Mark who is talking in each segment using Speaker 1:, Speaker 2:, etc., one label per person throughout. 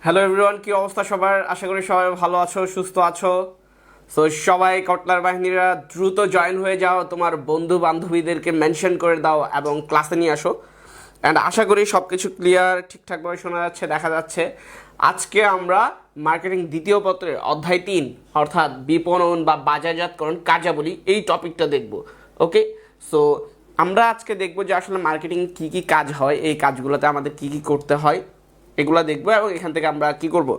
Speaker 1: Hello everyone, কি অবস্থা সবার? আশা করি সবাই ভালো আছো, সুস্থ আছো। সো সবাই কটলার বাহিনীরা দ্রুত জয়েন হয়ে যাও, তোমার বন্ধু বান্ধবীদেরকে মেনশন করে দাও এবং ক্লাসে নিয়ে আসো। অ্যান্ড আশা করি সব কিছু ক্লিয়ার ঠিকঠাকভাবে শোনা যাচ্ছে, দেখা যাচ্ছে। আজকে আমরা মার্কেটিং দ্বিতীয় পত্রের অধ্যায় 3 অর্থাৎ বিপণন বা বাজারজাতকরণ কার্যাবলী এই টপিকটা দেখব। ওকে, সো আমরা আজকে দেখব যে আসলে মার্কেটিং কী কী কাজ হয়, এই কাজগুলোতে আমাদের কী কী করতে হয় এগুলা দেখবো এবং এখান থেকে আমরা কি করব,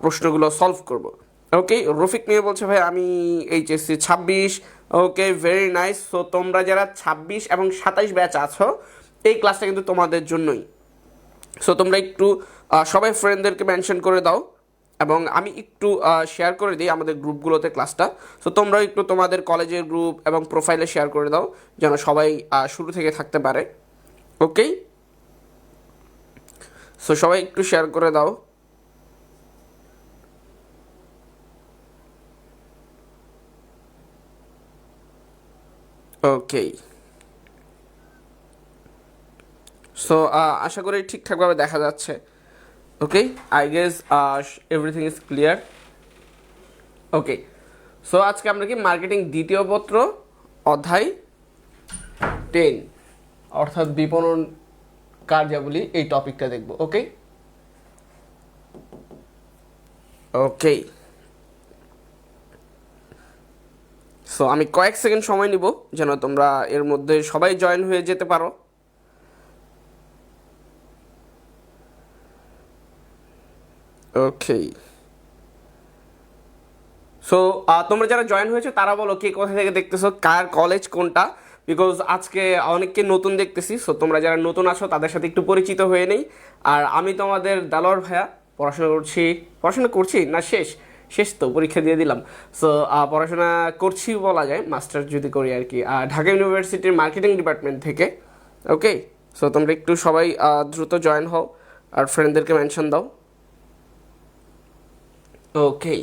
Speaker 1: প্রশ্নগুলো সলভ করব। ওকে, রফিক নিয়ে বলছে ভাই আমি এইচএসসি 26। ওকে, ভেরি নাইস। সো তোমরা যারা 26 এবং 27 ব্যাচ আছো, এই ক্লাসটা কিন্তু তোমাদের জন্যই। সো তোমরা একটু সবাই ফ্রেন্ডদেরকে মেনশন করে দাও এবং আমি একটু শেয়ার করে দিই আমাদের গ্রুপগুলোতে ক্লাসটা। সো তোমরা একটু তোমাদের কলেজের গ্রুপ এবং প্রোফাইলে শেয়ার করে দাও যেন সবাই শুরু থেকে থাকতে পারে। ওকে, সো সবাই একটু শেয়ার করে দাও। ওকে, সো আশা করি ঠিকঠাকভাবে দেখা যাচ্ছে। Okay, I guess everything is clear. Okay, so আজকে আমরা কি মার্কেটিং দ্বিতীয় পত্র অধ্যায় 10 অর্থাৎ বিপণন কার্যাবলী এই টপিকটা দেখব। ওকে ওকে, সো আমি কয়েক সেকেন্ড সময় নিব যেন তোমরা এর মধ্যে সবাই জয়েন হয়ে যেতে পারো। ওকে, সো তোমরা যারা জয়েন হয়েছে তারা বলো কে কোথা থেকে দেখতেছো, কার কলেজ কোনটা, বিকজ আজকে অনেককে নতুন দেখতেছি। সো তোমরা যারা নতুন আছো তাদের সাথে একটু পরিচিত হয়ে নেই। আর আমি তোমাদের দালোয়ার ভাইয়া, পড়াশোনা করছি না, শেষ শেষ তো পরীক্ষা দিয়ে দিলাম। সো পড়াশোনা করছি বলা যায়, মাস্টার যদি করি আর কি, ঢাকা ইউনিভার্সিটির মার্কেটিং ডিপার্টমেন্ট থেকে। ওকে, সো তোমরা একটু সবাই দ্রুত জয়েন হও আর ফ্রেন্ডদেরকে মেনশন দাও। ওকে,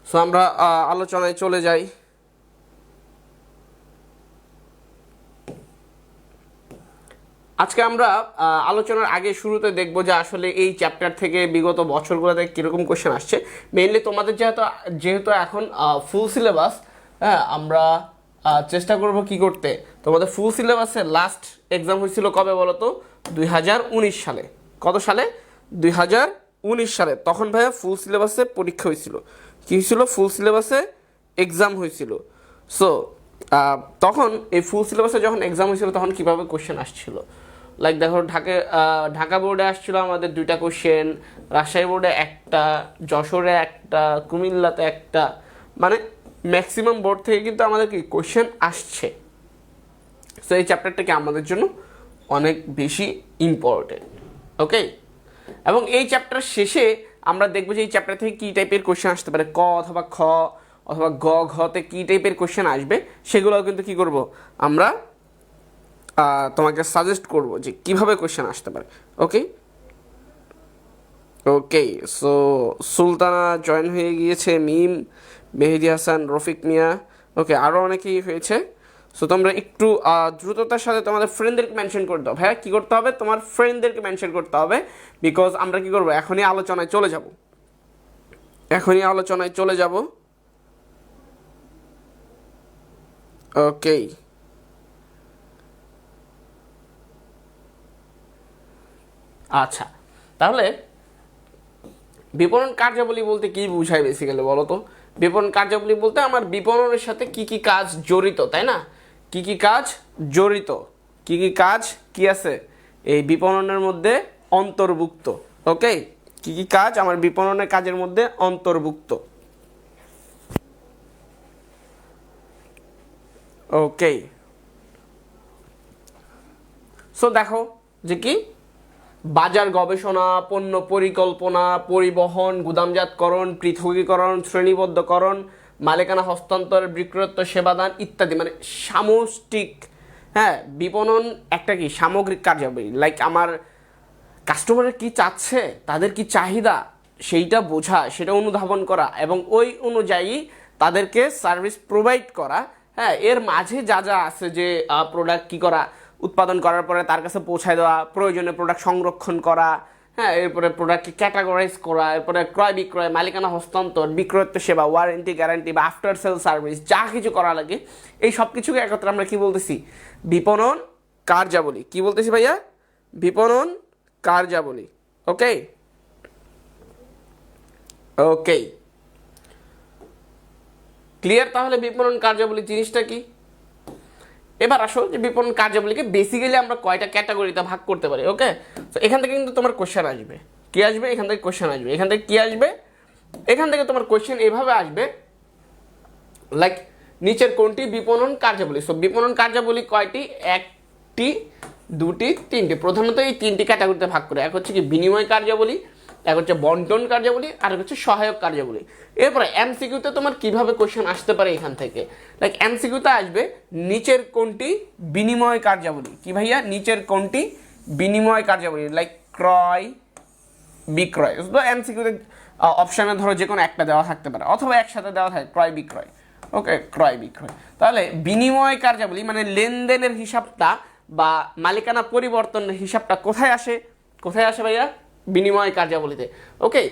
Speaker 1: সো আমরা আলোচনায় চলে যাই। আজকে আমরা আলোচনার আগে শুরুতে দেখব যে আসলে এই চ্যাপ্টার থেকে বিগত বছরগুলোতে কীরকম কোশ্চেন আসছে। মেইনলি তোমাদের যেহেতু এখন ফুল সিলেবাস, হ্যাঁ, আমরা চেষ্টা করব কি করতে, তোমাদের ফুল সিলেবাসের লাস্ট এক্সাম হয়েছিল কবে বলো তো? 2019 সালে। কত সালে? 2019 সালে। তখন ভাইয়া ফুল সিলেবাসে পরীক্ষা হয়েছিল। কী হয়েছিল? ফুল সিলেবাসে এক্সাম হয়েছিল। সো তখন এই ফুল সিলেবাসে যখন এক্সাম হয়েছিল তখন কীভাবে কোশ্চেন আসছিল, লাইক দেখো, ঢাকা বোর্ডে আসছিল আমাদের 2টা কোশ্চেন, রাজশাহী বোর্ডে একটা, যশোরে একটা, কুমিল্লাতে একটা, মানে ম্যাক্সিমাম বোর্ড থেকে কিন্তু আমাদের কি কোশ্চেন আসছে। সো এই চ্যাপ্টারটা কি আমাদের জন্য অনেক বেশি ইম্পর্টেন্ট। ওকে, এবং এই চ্যাপ্টার শেষে আমরা দেখবো যে এই চ্যাপ্টার থেকে কী টাইপের কোশ্চেন আসতে পারে, ক অথবা খ অথবা ঘতে কী টাইপের কোশ্চেন আসবে সেগুলোও কিন্তু কী করব, আমরা তোমাকে সাজেস্ট করব যে কিভাবে কোশ্চেন আসতে পারে। ওকে ওকে, সো সুলতানা জয়েন হয়ে গিয়েছে, মিম, মেহেদি হাসান, রফিক মিয়া। ওকে, আরও অনেকেই হয়েছে। সো তোমরা একটু দ্রুততার সাথে তোমাদের ফ্রেন্ডদেরকে মেনশন করে দাও। ভাইয়া কী করতে হবে? তোমার ফ্রেন্ডদেরকে মেনশন করতে হবে, বিকজ আমরা কী করবো, এখনই আলোচনায় চলে যাব। ওকে, আচ্ছা, তাহলে বিপণন কার্যাবলী বলতে কি বুঝায় বেসিক্যালি বলো তো? বিপণন কার্যাবলী বলতে আমার বিপণনের সাথে কি কি কাজ জড়িত, তাই না? কি কি কাজ জড়িত, কি কি কাজ কি আছে এই বিপণনের মধ্যে অন্তর্ভুক্ত। ওকে, কি কি কাজ আমার বিপণনের কাজের মধ্যে অন্তর্ভুক্ত। ওকে, সো দেখো যে কি, বাজার গবেষণা, পণ্য পরিকল্পনা, পরিবহন, গুদামজাতকরণ, পৃথকীকরণ, শ্রেণীবদ্ধকরণ, মালিকানা হস্তান্তর, বিক্রয়ত্ব সেবাদান ইত্যাদি, মানে সামষ্টিক। হ্যাঁ, বিপণন একটা কি সামগ্রিক কার্যাবলী, লাইক আমার কাস্টমারের কি চাচ্ছে, তাদের কি চাহিদা সেইটা বোঝা, সেটা অনুধাবন করা এবং ওই অনুযায়ী তাদেরকে সার্ভিস প্রোভাইড করা। হ্যাঁ, এর মাঝে যা যা আছে যে প্রোডাক্ট কি করা, উৎপাদন করার পরে তার কাছে পৌঁছায় দেওয়া, প্রয়োজনে প্রোডাক্ট সংরক্ষণ করা, হ্যাঁ, এরপরে প্রোডাক্টকে ক্যাটাগরাইজ করা, এরপরে ক্রয় বিক্রয়, মালিকানা হস্তান্তর, বিক্রয়োত্তর সেবা, ওয়ারেন্টি গ্যারান্টি বা আফটার সেল সার্ভিস যা কিছু করা লাগে এই সব কিছুকে একত্রে আমরা কি বলতেছি? বিপণন কার্যাবলী। কি বলতেছি ভাইয়া? বিপণন কার্যাবলী। ওকে ওকে, ক্লিয়ার? তাহলে বিপণন কার্যাবলী জিনিসটা কি? এবার আসো যে বিপণন কার্যাবলীকে বেসিক্যালি আমরা কয়টা ক্যাটাগরিতে ভাগ করতে পারি। ওকে, তো এখান থেকে কিন্তু তোমার কোশ্চেন আসবে। কি আসবে? এখান থেকে কোশ্চেন আসবে। এখান থেকে কি আসবে? এখান থেকে তোমার কোশ্চেন এইভাবে আসবে, লাইক নিচের কোনটি বিপণন কার্যাবলী? সো বিপণন কার্যাবলী কয়টি? একটি, দুটি, তিনটি। প্রধানত এই তিনটি ক্যাটাগরিতে ভাগ করে। এক হচ্ছে কি বিনিময় কার্যাবলী, এক হচ্ছে বন্টন কার্যাবলী, আর এক হচ্ছে সহায়ক কার্যাবলী। এরপরে এমসিকিউতে তোমার কিভাবে কোশ্চেন আসতে পারে এখান থেকে, লাইক এমসিকিউতে আসবে নিচের কোনটি বিনিময় কার্যাবলী? কি ভাইয়া? নিচের কোনটি বিনিময় কার্যাবলী? লাইক ক্রয় বিক্রয়। এমসিকিউতে অপশানে ধরো যে কোনো একটা দেওয়া থাকতে পারে, অথবা একসাথে দেওয়া থাকে ক্রয় বিক্রয়। ওকে, ক্রয় বিক্রয়। তাহলে বিনিময় কার্যাবলী মানে লেনদেনের হিসাবটা বা মালিকানা পরিবর্তনের হিসাবটা কোথায় আসে? কোথায় আসে ভাইয়া? বিনিময় কার্যাবলীতে। ওকে,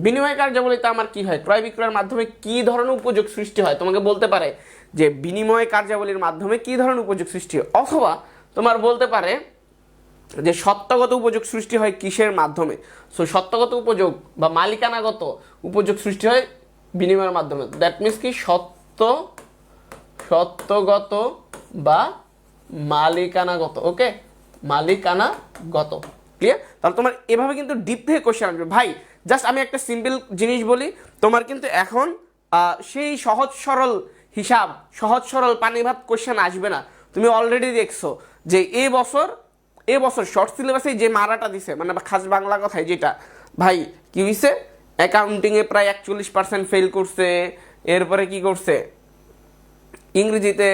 Speaker 1: বিনিময় কার্যাবলীতে আমার কি হয়? ক্রয় বিক্রয়ের মাধ্যমে কি ধরনের উপযোগ সৃষ্টি হয়? তোমাকে বলতে পারে যে বিনিময় কার্যাবলীর মাধ্যমে কি ধরনের উপযোগ সৃষ্টি হয়, অথবা তোমার বলতে পারে যে সত্ত্বগত উপযোগ সৃষ্টি হয় কিসের মাধ্যমে? সো সত্ত্বগত উপযোগ বা মালিকানাগত উপযোগ সৃষ্টি হয় বিনিময়ের মাধ্যমে। দ্যাট মিনস কি সত্ত্বগত বা মালিকানাগত। ওকে, মালিকানাগত। ক্লিয়ার? তাহলে তোমার এভাবে কিন্তু ডিপ থেকে কোশ্চেন আসবে। ভাই জাস্ট আমি একটা সিম্পল জিনিস বলি, তোমার কিন্তু এখন সেই সহজ সরল হিসাব, সহজ সরল পানি ভাত কোশ্চেন আসবে না। তুমি অলরেডি দেখছো যে এবছর শর্ট সিলেবাসে যে মারাটা দিছে, মানে খাস বাংলা কথায় যেটা, ভাই কি হয়েছে? অ্যাকাউন্টিংয়ে প্রায় 41% ফেল করছে, এরপরে কি করছে ইংরেজিতে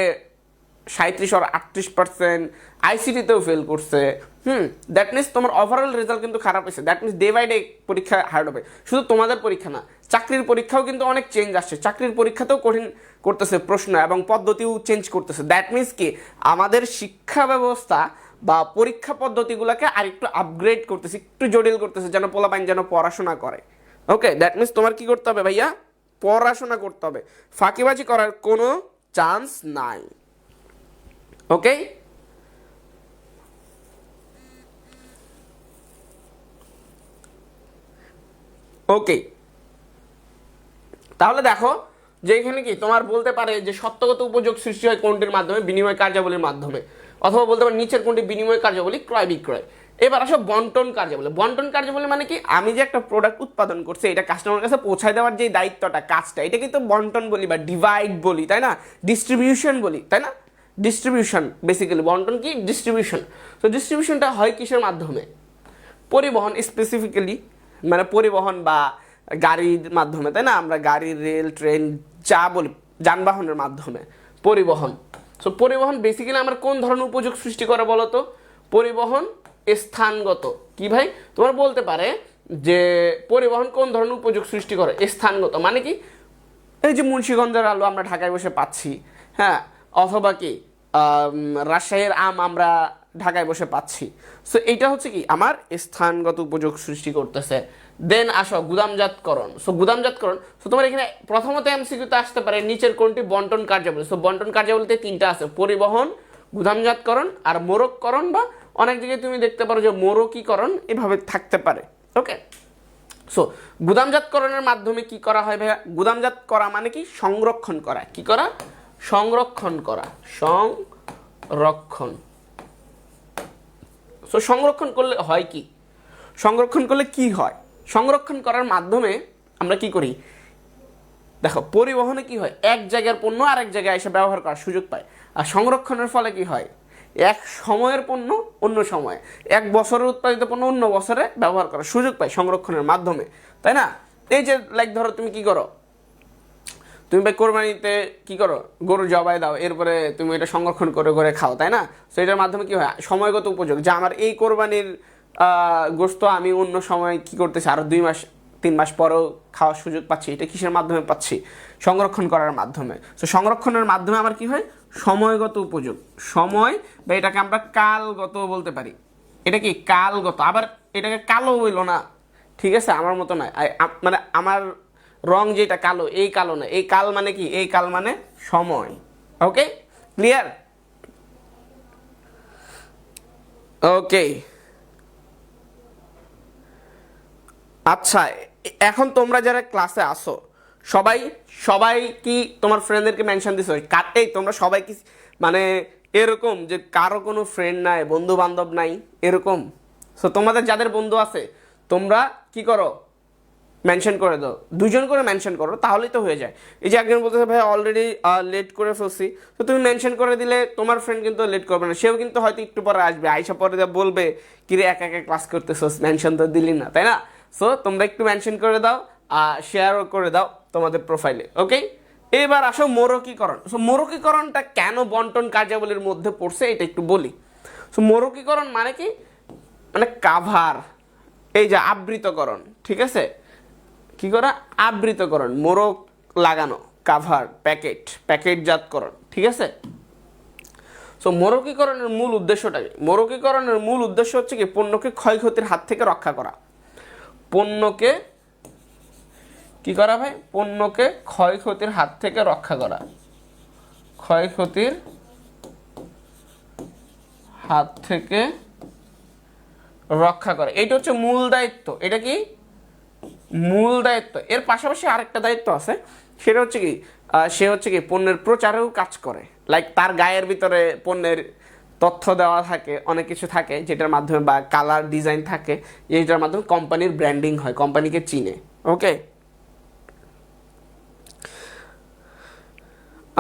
Speaker 1: 37-38%, আইসিটিতেও ফেল করছে। দ্যাট মিনস তোমার ওভারঅল রেজাল্ট কিন্তু খারাপ হয়েছে। That means day by day পরীক্ষা হার্ড হবে। শুধু তোমাদের পরীক্ষা না, চাকরির পরীক্ষাও কিন্তু অনেক চেঞ্জ আসছে। চাকরির পরীক্ষাতেও কঠিন করতেছে প্রশ্ন এবং পদ্ধতিও চেঞ্জ করতেছে। দ্যাট মিনস কি আমাদের শিক্ষা ব্যবস্থা বা পরীক্ষা পদ্ধতিগুলোকে আরেকটু আপগ্রেড করতেছে, একটু জটিল করতেছে, যেন পোলাপাইন যেন পড়াশোনা করে। ওকে, দ্যাট মিনস তোমার কি করতে হবে ভাইয়া? পড়াশোনা করতে হবে, ফাঁকিবাজি করার কোনো চান্স নাই। ওকে, ওকে, তাহলে দেখো যে এখানে কি তোমার বলতে পারে যে সত্যগত উপযোগ সৃষ্টি হয় কোনটির মাধ্যমে? বিনিময় কার্যাবলীর মাধ্যমে। অথবা বলতে পারে নিচের কোনটি বিনিময় কার্যাবলী? ক্রয় বিক্রয়। এবার আসো বন্টন কার্যাবলী। বন্টন কার্যাবলী মানে কি? আমি যে একটা প্রোডাক্ট উৎপাদন করছি, এটা কাস্টমারের কাছে পৌঁছায় দেওয়ার যে দায়িত্বটা, কাজটা, এটা কিন্তু বন্টন বলি বা ডিভাইড বলি, তাই না? ডিস্ট্রিবিউশন বলি, তাই না? ডিস্ট্রিবিউশন, বেসিক্যালি বন্টন কি? ডিস্ট্রিবিউশন। তো ডিস্ট্রিবিউশনটা হয় কিসের মাধ্যমে? পরিবহন, স্পেসিফিক্যালি মানে পরিবহন বা গাড়ির মাধ্যমে, তাই না? আমরা গাড়ি, রেল, ট্রেন যা বলি, যানবাহনের মাধ্যমে পরিবহন। সো পরিবহন বেসিক্যালি আমার কোন ধরনের উপযোগ সৃষ্টি করে বলো তো? পরিবহন স্থানগত। কি ভাই? তোমার বলতে পারে যে পরিবহন কোন ধরনের উপযোগ সৃষ্টি করে? স্থানগত। মানে কি? এই যে মুন্সিগঞ্জের আলু আমরা ঢাকায় বসে পাচ্ছি, হ্যাঁ, অথবা কি রাজশাহীর আম আমরা ঢাকায় বসে পাচ্ছি। সো এইটা হচ্ছে কি আমার স্থানগত উপযোগ সৃষ্টি করতেছে। দেন আসো গুদামজাতকরণ। সো গুদামজাতকরণ, সো তোমার এখানে প্রথমত এমসিকিউতে আসতে পারে নিচের কোনটি বন্টন কার্যাবলী? সো বন্টন কার্যাবলীতে তিনটা আছে, পরিবহন, গুদামজাতকরণ আর মোড়ককরণ, বা অনেক জায়গায় তুমি দেখতে পারো যে মোড়কীকরণ, এভাবে থাকতে পারে। ওকে, সো গুদামজাতকরণের মাধ্যমে কি করা হয় ভাইয়া? গুদামজাত করা মানে কি? সংরক্ষণ করা। কি করা? সংরক্ষণ করা। সংরক্ষণ। সো সংরক্ষণ করলে হয় কি? সংরক্ষণ করলে কি হয়? সংরক্ষণ করার মাধ্যমে আমরা কি করি? দেখো পরিবহনে কি হয়? এক জায়গার পণ্য আরেক জায়গায় এসে ব্যবহার করার সুযোগ পায়। আর সংরক্ষণের ফলে কি হয়? এক সময়ের পণ্য অন্য সময়ে, এক বছরের উৎপাদিত পণ্য অন্য বছরে ব্যবহার করার সুযোগ পায় সংরক্ষণের মাধ্যমে, তাই না? এই যে লাইক ধরো তুমি কি করো, তুমি ভাই কোরবানিতে কি করো? গরু জবাই দাও, এরপরে তুমি এটা সংরক্ষণ করে করে খাও, তাই না? সো এটার মাধ্যমে কি হয়? সময়গত উপযোগ, যে আমার এই কোরবানির গোশত আমি অন্য সময় কি করতেছি, আরো 2 মাস 3 মাস পরেও খাওয়ার সুযোগ পাচ্ছি, এটা কিসের মাধ্যমে পাচ্ছি? সংরক্ষণ করার মাধ্যমে। তো সংরক্ষণের মাধ্যমে আমার কি হয়? সময়গত উপযোগ, সময় বা এটাকে আমরা কালগত বলতে পারি। এটা কি কালগত, আবার এটাকে কালো হইল না, ঠিক আছে, আমার মতো নয়, মানে আমার রং যেটা কালো, এই কালো না, এই কাল মানে কি? এই কাল মানে সময়। ওকে, ক্লিয়ার? ওকে, আচ্ছা, এখন তোমরা যারা ক্লাসে আসো সবাই সবাই কি তোমার ফ্রেন্ডদেরকে মেনশন দিছো? এই তোমরা সবাই কি মানে এরকম যে কারো কোনো ফ্রেন্ড নাই, বন্ধু বান্ধব নাই এরকম? সো তোমাদের যাদের বন্ধু আছে তোমরা কি করো? মেনশন করে দাও, 2জন করে মেনশন করো, তাহলেই তো হয়ে যায়। এই যে একজন বলতেছে ভাই অলরেডি লেট করে ফেলছি, তো তুমি মেনশন করে দিলে তোমার ফ্রেন্ড কিন্তু লেট করবে না, সেও কিন্তু হয়তো একটু পরে আসবে, আইসা পরে বলবে কিরে একা একা ক্লাস করতেছোস, মেনশন তো দিলি না, তাই না? সো তোমরা একটু মেনশন করে দাও, শেয়ারও করে দাও তোমাদের প্রোফাইলে। ওকে, এবার আসো মোরকীকরণ। সো মোরকীকরণটা কেন বন্টন কার্যাবলীর মধ্যে পড়ছে এটা একটু বলি। সো মোরকীকরণ মানে কি? মানে কাভার, এই যে আবৃতকরণ, ঠিক আছে, কি করা? আবৃতকরণ, মোড়ক লাগানো, কাভার, প্যাকেটজাতকরণ, ঠিক আছে। সো মোড়কীকরণের মূল উদ্দেশ্যটা কি? মোড়কীকরণের মূল উদ্দেশ্য হচ্ছে কি? পণ্যকে ক্ষয়ক্ষতির হাত থেকে রক্ষা করা। পণ্যকে কি করা ভাই? পণ্যকে ক্ষয়ক্ষতির হাত থেকে রক্ষা করা, ক্ষয়ক্ষতির হাত থেকে রক্ষা করা, এইটা হচ্ছে মূল দায়িত্ব। এটা কি? মূল দায়িত্ব। এর পাশাপাশি আরেকটা দায়িত্ব আছে, সেটা হচ্ছে কি? সে হচ্ছে কি পণ্যের প্রচারেও কাজ করে। লাইক তার গায়ের ভিতরে পণ্যের তথ্য দেওয়া থাকে, অনেক কিছু থাকে যেটার মাধ্যমে, বা কালার ডিজাইন থাকে যেটার মাধ্যমে কোম্পানির ব্র্যান্ডিং হয়, কোম্পানিকে চিনে। ওকে,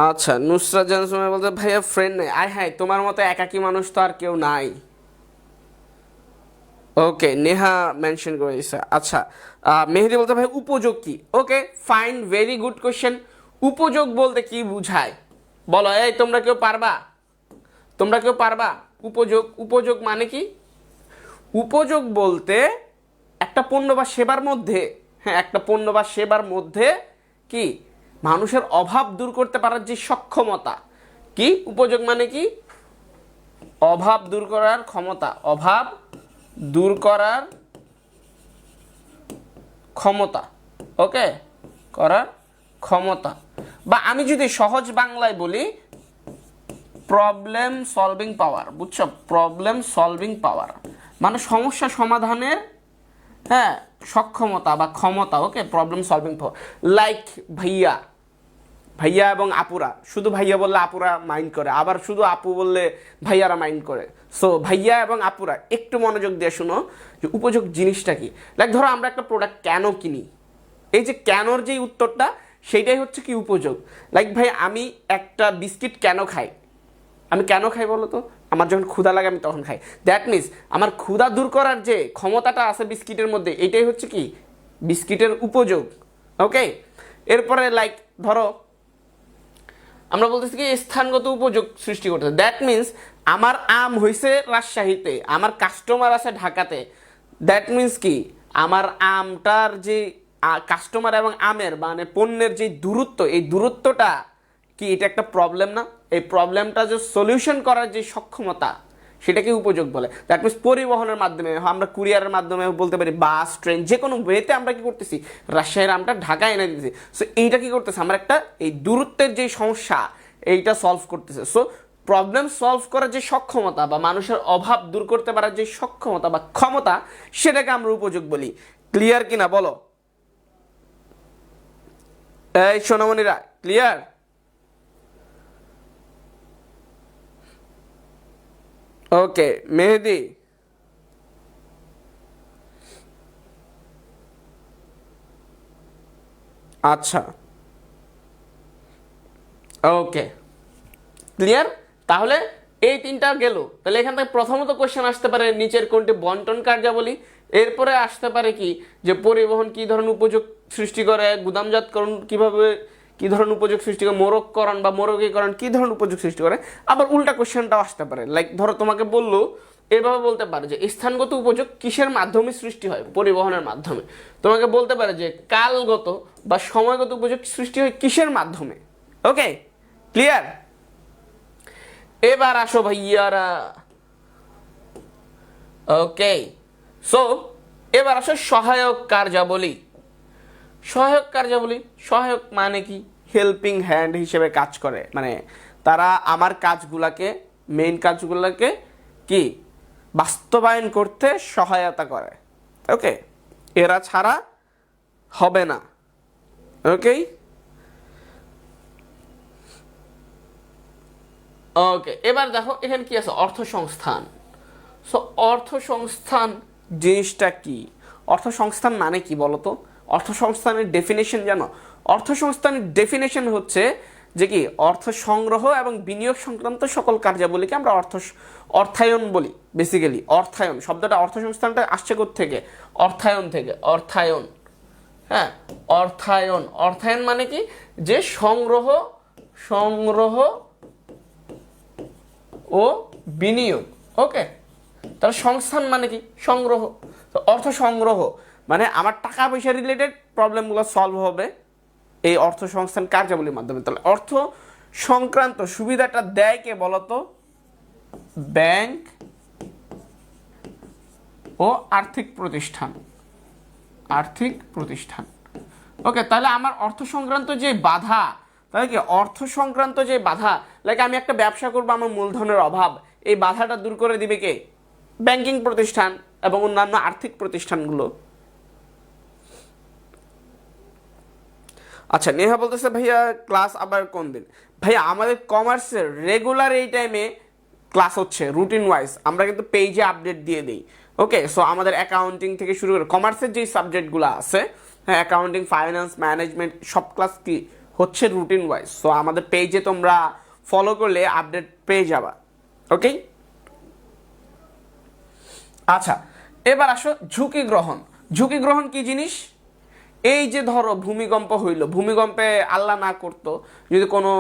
Speaker 1: আচ্ছা, নুসরাত জাহান সময় বলতে ভাইয়া ফ্রেন্ড নেই। আয় হায়, তোমার মতো একাকী মানুষ তো আর কেউ নাই। ওকে, নেহা মেনশন করে দিচ্ছে। আচ্ছা, মেহেদি বলতে ভাই উপযোগ কি? Okay fine, very good question. উপযোগ বলতে কি বুঝায় বলো? এই তোমরা কেউ পারবা? তোমরা কেউ পারবা? উপযোগ, উপযোগ মানে কি? উপযোগ বলতে একটা পণ্য বা সেবার মধ্যে, হ্যাঁ, একটা পণ্য বা সেবার মধ্যে কি মানুষের অভাব দূর করতে পারার যে সক্ষমতা, কি উপযোগ মানে কি? অভাব দূর করার ক্ষমতা, অভাব দূর করার ক্ষমতা। ওকে, করার ক্ষমতা, বা আমি যদি সহজ বাংলায় বলি প্রবলেম সলভিং পাওয়ার। বুঝছো? প্রবলেম সলভিং পাওয়ার মানে সমস্যা সমাধানের, হ্যাঁ, সক্ষমতা বা ক্ষমতা। ওকে, প্রবলেম সলভিং পাওয়ার। লাইক ভাইয়া, ভাইয়া এবং আপুরা, শুধু ভাইয়া বললে আপুরা মাইন্ড করে, আবার শুধু আপু বললে ভাইয়ারা মাইন্ড করে। সো ভাইয়া এবং আপুরা একটু মনোযোগ দিয়ে শুনো যে উপযোগ জিনিসটা কি। লাইক ধরো আমরা একটা প্রোডাক্ট কেন কিনি, এই যে কেনর যে উত্তরটা, সেইটাই হচ্ছে কি উপযোগ। লাইক ভাই আমি একটা বিস্কিট কেন খাই? আমি কেন খাই বলো তো? আমার যখন ক্ষুধা লাগে আমি তখন খাই। দ্যাট মিনস আমার ক্ষুধা দূর করার যে ক্ষমতাটা আছে বিস্কিটের মধ্যে, এটাই হচ্ছে কি বিস্কিটের উপযোগ। ওকে, এরপরে লাইক ধরো আমরা বলতেছি কি স্থানগত উপযোগ সৃষ্টি করতে। দ্যাট মিনস আমার আম হয়েছে রাজশাহীতে, আমার কাস্টমার আছে ঢাকাতে। দ্যাট মিনস কি আমার আমটার যে কাস্টমার এবং আমের মানে পণ্যের যে দূরত্ব, এই দূরত্বটা কি এটা একটা প্রবলেম না? এই প্রবলেমটা যে সলিউশন করার যে সক্ষমতা, সেটাকে উপযোগ বলে। দ্যাট মিনস পরিবহনের মাধ্যমে, আমরা কুরিয়ারের মাধ্যমে বলতে পারি, বাস, ট্রেন, যে কোনো ওয়েতে আমরা কি করতেছি রাজশাহীর আমটা ঢাকায় এনে দিতেছি। সো এইটা কি করতেছে, আমরা একটা এই দূরত্বের যে সমস্যা এইটা সলভ করতেছে। সো প্রবলেম সলভ করার যে সক্ষমতা বা মানুষের অভাব দূর করতে পারার যে সক্ষমতা বা ক্ষমতা, সেটাকে আমরা উপযোগ বলি। ক্লিয়ার কিনা বলো? এই সোনামণিরা, ক্লিয়ার? ওকে, মেহেদি, আচ্ছা, ওকে, ক্লিয়ার। তাহলে এই তিনটা গেল। তাহলে এখান থেকে প্রথমত কোশ্চেন আসতে পারে নিচের কোনটি বন্টন কার্যাবলী, এরপরে আসতে পারে কি যে পরিবহন কি ধরনের উপযোগ সৃষ্টি করে, গুদামজাতকরণ কিভাবে কি ধরনের উপযোগ সৃষ্টি করে, মোড়ককরণ বা মোড়কীকরণ কি ধরনের উপযোগ সৃষ্টি করে। আবার উল্টা কোশ্চেনটাও আসতে পারে। লাইক ধরো তোমাকে বললো এভাবে বলতে পারে যে স্থানগত উপযোগ কিসের মাধ্যমে সৃষ্টি হয়? পরিবহনের মাধ্যমে। তোমাকে বলতে পারে যে কালগত বা সময়গত উপযোগ সৃষ্টি হয় কিসের মাধ্যমে? ওকে, ক্লিয়ার? এবার আসো ভাইয়ারা। ওকে, সো এবার আসো সহায়ক কার্যাবলী। সহায়ক কার্যাবলী, সহায়ক মানে কি? হেল্পিং হ্যান্ড হিসেবে কাজ করে, মানে তারা আমার কাজগুলাকে, মেইন কাজগুলোকে কি বাস্তবায়ন করতে সহায়তা করে। ওকে, এরা ছাড়া হবে না। ওকে, ওকে, এবার দেখো এখানে কি আছে? অর্থ সংস্থান। সো অর্থ সংস্থান জিনিসটা কি? অর্থ সংস্থান মানে কি বলো তো? অর্থ সংস্থানের ডেফিনেশন জানো? অর্থ সংস্থানের ডেফিনেশন হচ্ছে যে কি অর্থ সংগ্রহ এবং বিনিয়োগ সংক্রান্ত সকল কার্যাবলীকে আমরা অর্থায়ন বলি। বেসিক্যালি অর্থায়ন শব্দটা, অর্থ সংস্থানটা আসছে থেকে? অর্থায়ন থেকে। অর্থায়ন, হ্যাঁ, অর্থায়ন। অর্থায়ন মানে কি? যে সংগ্রহ ও বিনিয়োগ। ওকে, তাহলে সংস্থান মানে কি? সংগ্রহ। তো অর্থ সংগ্রহ মানে আমার টাকা পয়সা রিলেটেড প্রবলেমগুলো সলভ হবে এই অর্থ সংস্থান কার্যাবলীর মাধ্যমে। তাহলে অর্থ সংক্রান্ত সুবিধাটা দেয় কে বলতো? ব্যাংক ও আর্থিক প্রতিষ্ঠান। আর্থিক প্রতিষ্ঠান। ওকে, তাহলে আমার অর্থ সংক্রান্ত যে বাধা, তাহলে কি অর্থ সংক্রান্ত যে বাধা, লাইক আমি একটা ব্যবসা করবো, আমার মূলধনের অভাব, এই বাধাটা দূর করে দিবে কে? ব্যাংকিং প্রতিষ্ঠান এবং অন্যান্য আর্থিক প্রতিষ্ঠানগুলো। আচ্ছা, নেহা বলতেছে ভাইয়া ক্লাস আবার কোন দিন? ভাইয়া আমাদের কমার্সের রেগুলার এই টাইমে ক্লাস হচ্ছে রুটিন ওয়াইজ, আমরা কিন্তু পেজে আপডেট দিয়ে দিই। ওকে, সো আমাদের অ্যাকাউন্টিং থেকে শুরু করে কমার্সের যেই সাবজেক্টগুলো আছে, হ্যাঁ, অ্যাকাউন্টিং, ফাইন্যান্স, ম্যানেজমেন্ট, সব ক্লাস কি হচ্ছে রুটিন ওয়াইজ। সো আমাদের পেজে তোমরা ফলো করলে আপডেট পেয়ে যাবা। ওকে, আচ্ছা, এবার আসো ঝুঁকি গ্রহণ। ঝুঁকি গ্রহণ কি জিনিস? এই যে ধরো ভূমিকম্প হইল, ভূমিকম্পে আল্লাহ না করতো যদি কোনো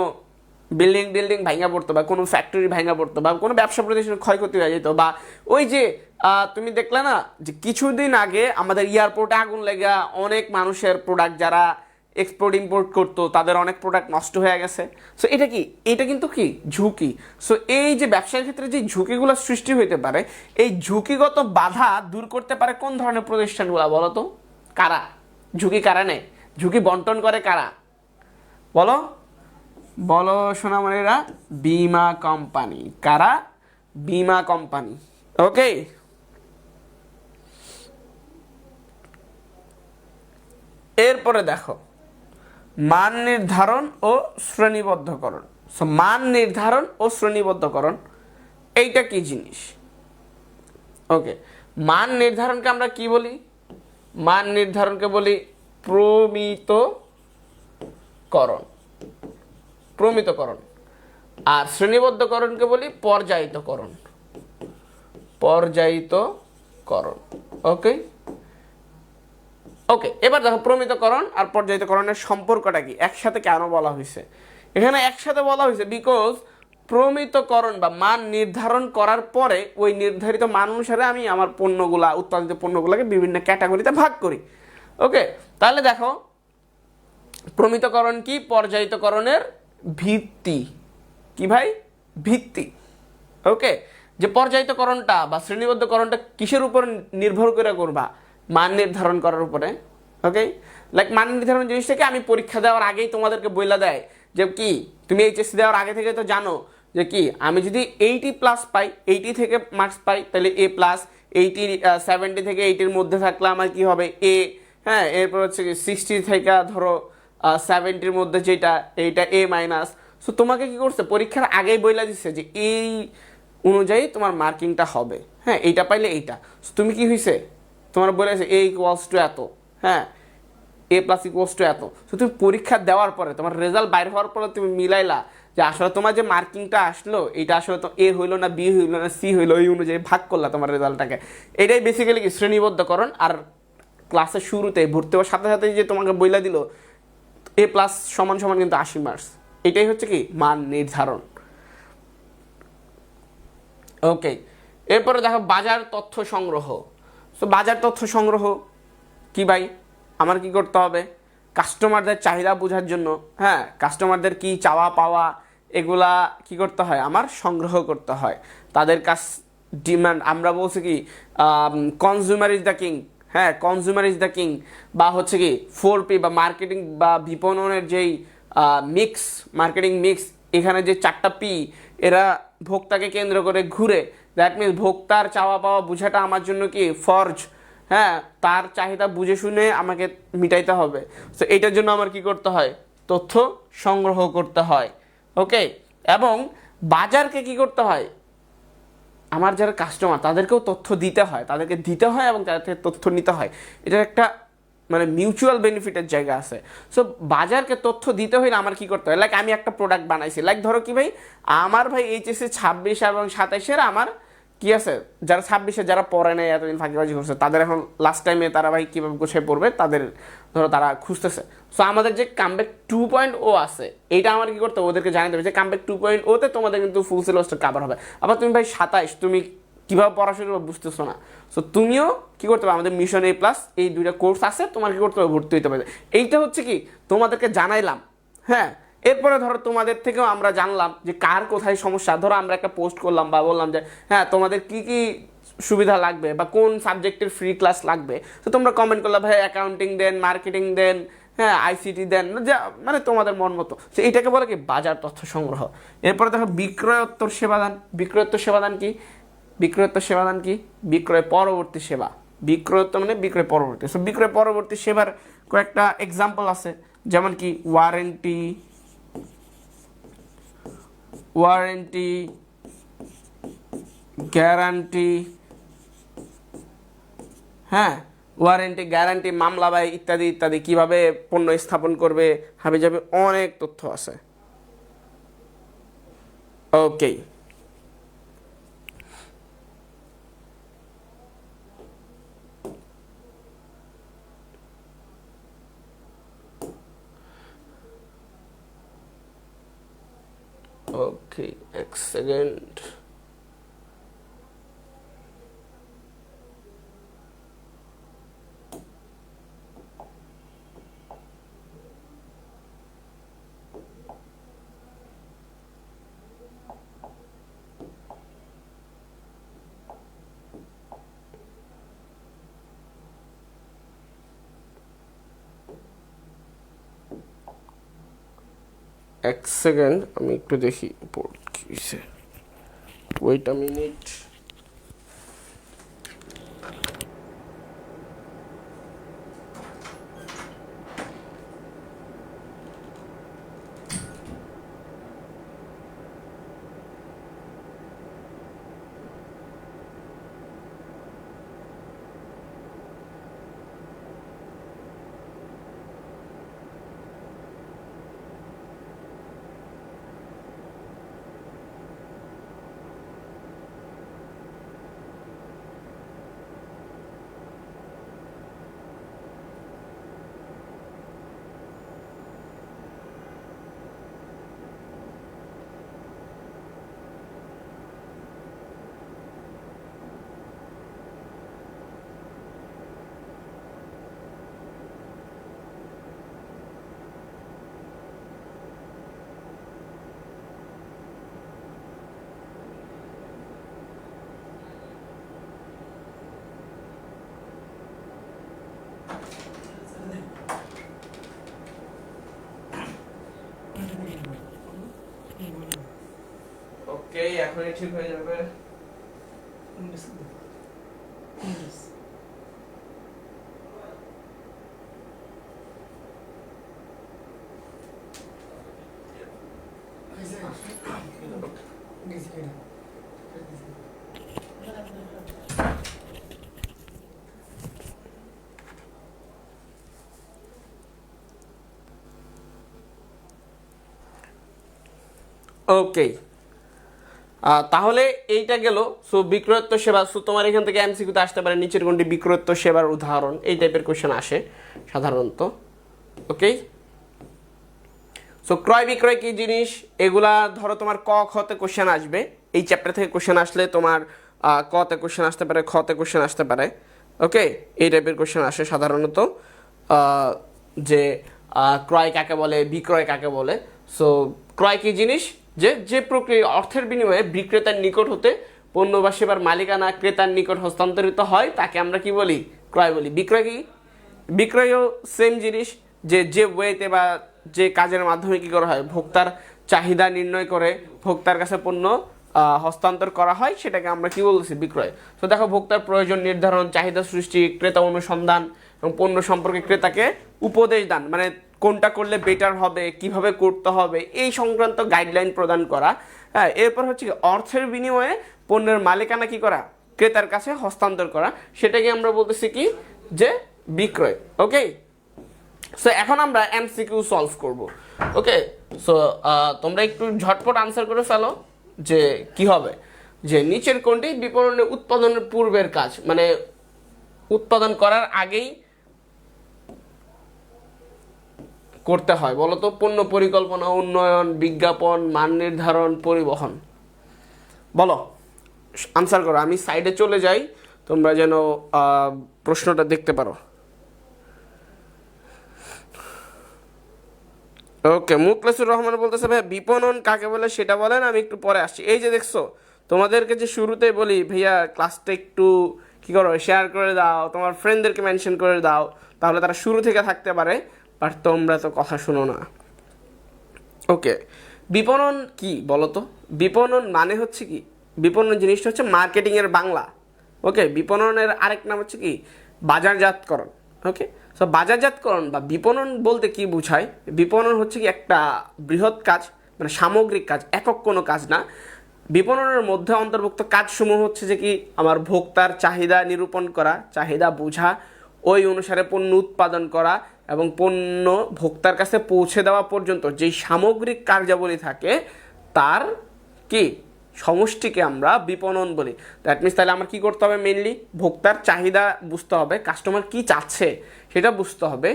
Speaker 1: বিল্ডিং ভাঙা পড়তো, বা কোনো ফ্যাক্টরি ভাঙা পড়তো, বা কোনো ব্যবসা প্রতিষ্ঠানের ক্ষয়ক্ষতি হয়ে যেত, বা ওই যে তুমি দেখলে না যে কিছুদিন আগে আমাদের এয়ারপোর্টে আগুন লেগে অনেক মানুষের প্রোডাক্ট যারা এক্সপোর্ট ইম্পোর্ট করতো তাদের অনেক প্রোডাক্ট নষ্ট হয়ে গেছে। সো এটা কি? এটা কিন্তু কি ঝুঁকি। সো এই যে ব্যবসার ক্ষেত্রে যে ঝুঁকিগুলো সৃষ্টি হইতে পারে, এই ঝুঁকিগত বাধা দূর করতে পারে কোন ধরনের প্রতিষ্ঠানগুলো বলো তো? কারা ঝুঁকি কারা নেয়? ঝুঁকি বন্টন করে কারা? বলো বলো সোনামণিরা। বীমা কোম্পানি। কারা? বীমা কোম্পানি। ওকে, এরপরে দেখো মান নির্ধারণ ও শ্রেণীবদ্ধকরণ। সো মান নির্ধারণ ও শ্রেণীবদ্ধকরণ এইটা কি জিনিস? ওকে, মান নির্ধারণকে আমরা কি বলি? মান নির্ধারণকে বলি প্রমিতকরণ। প্রমিতকরণ। আর শ্রেণীবদ্ধকরণকে বলি পর্যায়িতকরণ। পর্যায়িতকরণ। ওকে, ওকে, এবার দেখো প্রমিতকরণ আর পর্যায়িতকরণের সম্পর্কটা কি, একসাথে কেন বলা হয়েছে? এখানে একসাথে বলা হয়েছে বিকজ প্রমিতকরণ বা মান নির্ধারণ করার পরে ওই নির্ধারিত মান অনুসারে আমি আমার পণ্যগুলা, উৎপাদিত পণ্যগুলোকে বিভিন্ন ক্যাটাগরিতে ভাগ করি। ওকে, তাহলে দেখো প্রমিতকরণ কি? পর্যায়িতকরণের ভিত্তি। কি ভাই? ভিত্তি। ওকে, যে পর্যায়িতকরণটা বা শ্রেণীবদ্ধকরণটা কিসের উপর নির্ভর করে করবা? মান নির্ধারণ করার উপরে। ওকে, লাইক মান নির্ধারণ জিনিসটাকে আমি পরীক্ষা দেওয়ার আগেই তোমাদেরকে বইলা দেয় যে কি তুমি এইচএসসি দেওয়ার আগে থেকে তো জানো যে কি আমি যদি 80+ পাই, 80 থেকে মার্কস পাই তাহলে A+, 70 থেকে 80-র মধ্যে থাকলে আমার কি হবে? A। হ্যাঁ, এরপর হচ্ছে 60 থেকে ধরো 70-র মধ্যে যেটা, এইটা A-। সো তোমাকে কি করছে? পরীক্ষার আগেই বইলা দিচ্ছে যে এই অনুযায়ী তোমার মার্কিংটা হবে। হ্যাঁ, এইটা পাইলে এইটা। তুমি কি হয়েছে? তোমার বলেছে A = এত, হ্যাঁ, A+ = এত। তো তুমি পরীক্ষা দেওয়ার পরে তোমার রেজাল্ট বাইর হওয়ার পরে তুমি মিলাইলা যে আসলে তোমার যে মার্কিংটা আসলো এটা আসলে তো A হইলো না, B হইলো না, C হইলো, ওই অনুযায়ী ভাগ করলা তোমার রেজাল্টটাকে। এটাই বেসিক্যালি কি শ্রেণীবদ্ধকরণ। আর ক্লাসের শুরুতে ভর্তি হওয়ার সাথে সাথে যে তোমাকে বইলা দিল A+ = কিন্তু 80 মার্কস, এটাই হচ্ছে কি মান নির্ধারণ। ওকে, এরপরে দেখো বাজার তথ্য সংগ্রহ। সো বাজার তথ্য সংগ্রহ কি ভাই, আমার কি করতে হবে, কাস্টমারদের চাহিদা বোঝার জন্য, হ্যাঁ কাস্টমারদের কি চাওয়া পাওয়া এগুলা কি করতে হয়, আমার সংগ্রহ করতে হয়। তাদের কাছ ডিমান্ড, আমরা বলছি কি কনজিউমার ইজ দ্য কিং, হ্যাঁ কনজিউমার ইজ দ্য কিং, বা হচ্ছে কি 4P বা মার্কেটিং বা বিপণনের যেই মিক্স, মার্কেটিং মিক্স, এখানে যে 4টা P এরা ভোক্তাকে কেন্দ্র করে ঘুরে, দ্যাট মিনস ভোক্তার চাওয়া পাওয়া বোঝাটা আমার জন্য কি ফরজ, হ্যাঁ তার চাহিদা বুঝে শুনে আমাকে মিটাইতে হবে। সো এইটার জন্য আমার কি করতে হয়, তথ্য সংগ্রহ করতে হয়। ওকে, এবং বাজারকে কি করতে হয়, আমার যারা কাস্টমার তাদেরকেও তথ্য দিতে হয়, তাদেরকে দিতে হয় এবং তাদের থেকে তথ্য নিতে হয়। এটার একটা মানে মিউচুয়াল বেনিফিটের জায়গা আছে। সো বাজারকে তথ্য দিতে হলে আমার কি করতে হয়, লাইক আমি একটা প্রোডাক্ট বানাইছি, লাইক ধরো কি ভাই আমার ভাই এইচএসসি 26 এবং 27-এর আমার কি আছে, যারা 26-এ যারা পড়ে নেয় এতদিন ফাঁকিবাজি করছে তাদের এখন লাস্ট টাইমে তারা ভাই কীভাবে গোছায় পড়বে তাদের ধরো তারা খুঁজতেছে। সো আমাদের যে কামব্যাক 2.0 আছে এইটা আমার কি করতে হবে, ওদেরকে জানাতে হবে যে কামব্যাক 2.0-তে তোমাদের কিন্তু ফুল সিলেবাসটা কাভার হবে। আবার তুমি ভাই 27 তুমি কীভাবে পড়াশোনা বুঝতেছো না, সো তুমিও কি করতে হবে, আমাদের মিশন A+ এই 2টা কোর্স আছে, তোমার কি করতে হবে, ভর্তি হতে হবে। এইটা হচ্ছে কি তোমাদেরকে জানাইলাম, হ্যাঁ। এরপরে ধরো তোমাদের থেকেও আমরা জানলাম যে কার কোথায় সমস্যা, ধরো আমরা একটা পোস্ট করলাম বা বললাম যে হ্যাঁ তোমাদের কি কি সুবিধা লাগবে বা কোন সাবজেক্টের ফ্রি ক্লাস লাগবে, তো তোমরা কমেন্ট করলে ভাই অ্যাকাউন্টিং দেন, মার্কেটিং দেন, হ্যাঁ আইসিটি দেন, যা মানে তোমাদের মন মতো। তো এইটাকে বলে কি বাজার তথ্য সংগ্রহ। এরপরে দেখো বিক্রয়োত্তর সেবাদান। বিক্রয়োত্তর সেবাদান কি, বিক্রয়োত্তর সেবাদান কি, বিক্রয় পরবর্তী সেবা। বিক্রয়োত্তর মানে বিক্রয় পরবর্তী। সো বিক্রয় পরবর্তী সেবার কয়েকটা এক্সাম্পল আছে, যেমন কি ওয়ারেন্টি, ওয়ারেন্টি গ্যারান্টি, হ্যাঁ ওয়ারেন্টি গ্যারান্টি, মামলা বাই ইত্যাদি ইত্যাদি, কিভাবে পণ্য স্থাপন করবে, হাবি যাবে, অনেক তথ্য আছে। ওকে, ওকে এক সেকেন্ড। এক সেকেন্ড আমি একটু দেখি কি হয়েছে, ওয়েট আ মিনিট। ওকে এখনই ঠিক হয়ে যাবে। ওকে, তাহলে এইটা গেল। সো বিক্রয়োত্ত সেবা, সো তোমার এখান থেকে এমসিকিউতে আসতে পারে নিচের কোনটি বিক্রয়োত্ত সেবার উদাহরণ, এই টাইপের কোশ্চেন আসে সাধারণত। ওকে, সো ক্রয় বিক্রয় কি জিনিস, এগুলা ধরো তোমার ক খতে কোশ্চেন আসবে, এই চ্যাপ্টার থেকে কোশ্চেন আসলে তোমার কতে কোশ্চেন আসতে পারে, খতে কোশ্চেন আসতে পারে। ওকে, এই টাইপের কোশ্চেন আসে সাধারণত। আহ, যে ক্রয় কাকে বলে, বিক্রয় কাকে বলে। সো ক্রয় কি জিনিস, যে যে প্রক্রিয়া অর্থের বিনিময়ে বিক্রেতার নিকট হতে পণ্য বা সেবার মালিকানা ক্রেতার নিকট হস্তান্তরিত হয় তাকে আমরা কি বলি, ক্রয় বলি। বিক্রয় কি, বিক্রয়ও সেম জিনিস, যে যে ওয়েতে বা যে কাজের মাধ্যমে কি করা হয়, ভোক্তার চাহিদা নির্ণয় করে ভোক্তার কাছে পণ্য হস্তান্তর করা হয়, সেটাকে আমরা কি বলছি, বিক্রয়। তো দেখো, ভোক্তার প্রয়োজন নির্ধারণ, চাহিদা সৃষ্টি, ক্রেতা অনুসন্ধান এবং পণ্য সম্পর্কে ক্রেতাকে উপদেশ দান, মানে কোনটা করলে বেটার হবে, কিভাবে করতে হবে, এই সংক্রান্ত গাইডলাইন প্রদান করা। হ্যাঁ, এরপর হচ্ছে কি অর্থের বিনিময়ে পণ্যের মালিকানা কি করা, ক্রেতার কাছে হস্তান্তর করা, সেটাকে আমরা বলতেছি কি, যে বিক্রয়। ওকে, সো এখন আমরা এমসিকিউ সলভ করব। ওকে, সো তোমরা একটু ঝটপট আনসার করে ফেলো যে কি হবে, যে নিচের কোনটি বিপণনের উৎপাদনের পূর্বের কাজ, মানে উৎপাদন করার আগেই করতে হয় বলো তো? পণ্য পরিকল্পনা, উন্নয়ন, বিজ্ঞাপন, মান নির্ধারণ, পরিবহন। বলো, আনসার করো। আমি সাইডে চলে যাই, তোমরা যেন প্রশ্নটা দেখতে পারো। ওকে, মুখলেসুর রহমান বলতেছে ভাইয়া বিপণন কাকে বলে সেটা বলেন, আমি একটু পরে আসছি। এই যে দেখছো, তোমাদেরকে যে শুরুতেই বলি ভাইয়া ক্লাসটা একটু কি করো, শেয়ার করে দাও, তোমার ফ্রেন্ডদেরকে মেনশন করে দাও, তাহলে তারা শুরু থেকে থাকতে পারে। বাট তোমরা তো কথা শুনো না। ওকে, বিপণন কি বলো তো? বিপণন মানে হচ্ছে কি, বিপণন জিনিসটা হচ্ছে মার্কেটিংয়ের বাংলা। ওকে, বিপণনের আরেক নাম হচ্ছে কি, বাজারজাতকরণ। ওকে, সো বাজারজাতকরণ বা বিপণন বলতে কি বোঝায়? বিপণন হচ্ছে কি একটা বৃহৎ কাজ, মানে সামগ্রিক কাজ, একক কোনো কাজ না। বিপণনের মধ্যে অন্তর্ভুক্ত কাজসমূহ হচ্ছে যে কি, আমার ভোক্তার চাহিদা নিরূপণ করা, চাহিদা বোঝা, ওই অনুসারে পণ্য উৎপাদন করা এবং পণ্য ভোক্তার কাছে পৌঁছে দেওয়া পর্যন্ত যেই সামগ্রিক কার্যাবলী থাকে তার কি সমষ্টিকে আমরা বিপণন বলি। দ্যাট মিনস তাহলে আমার কি করতে হবে, মেইনলি ভোক্তার চাহিদা বুঝতে হবে, কাস্টমার কি চাচ্ছে সেটা বুঝতে হবে,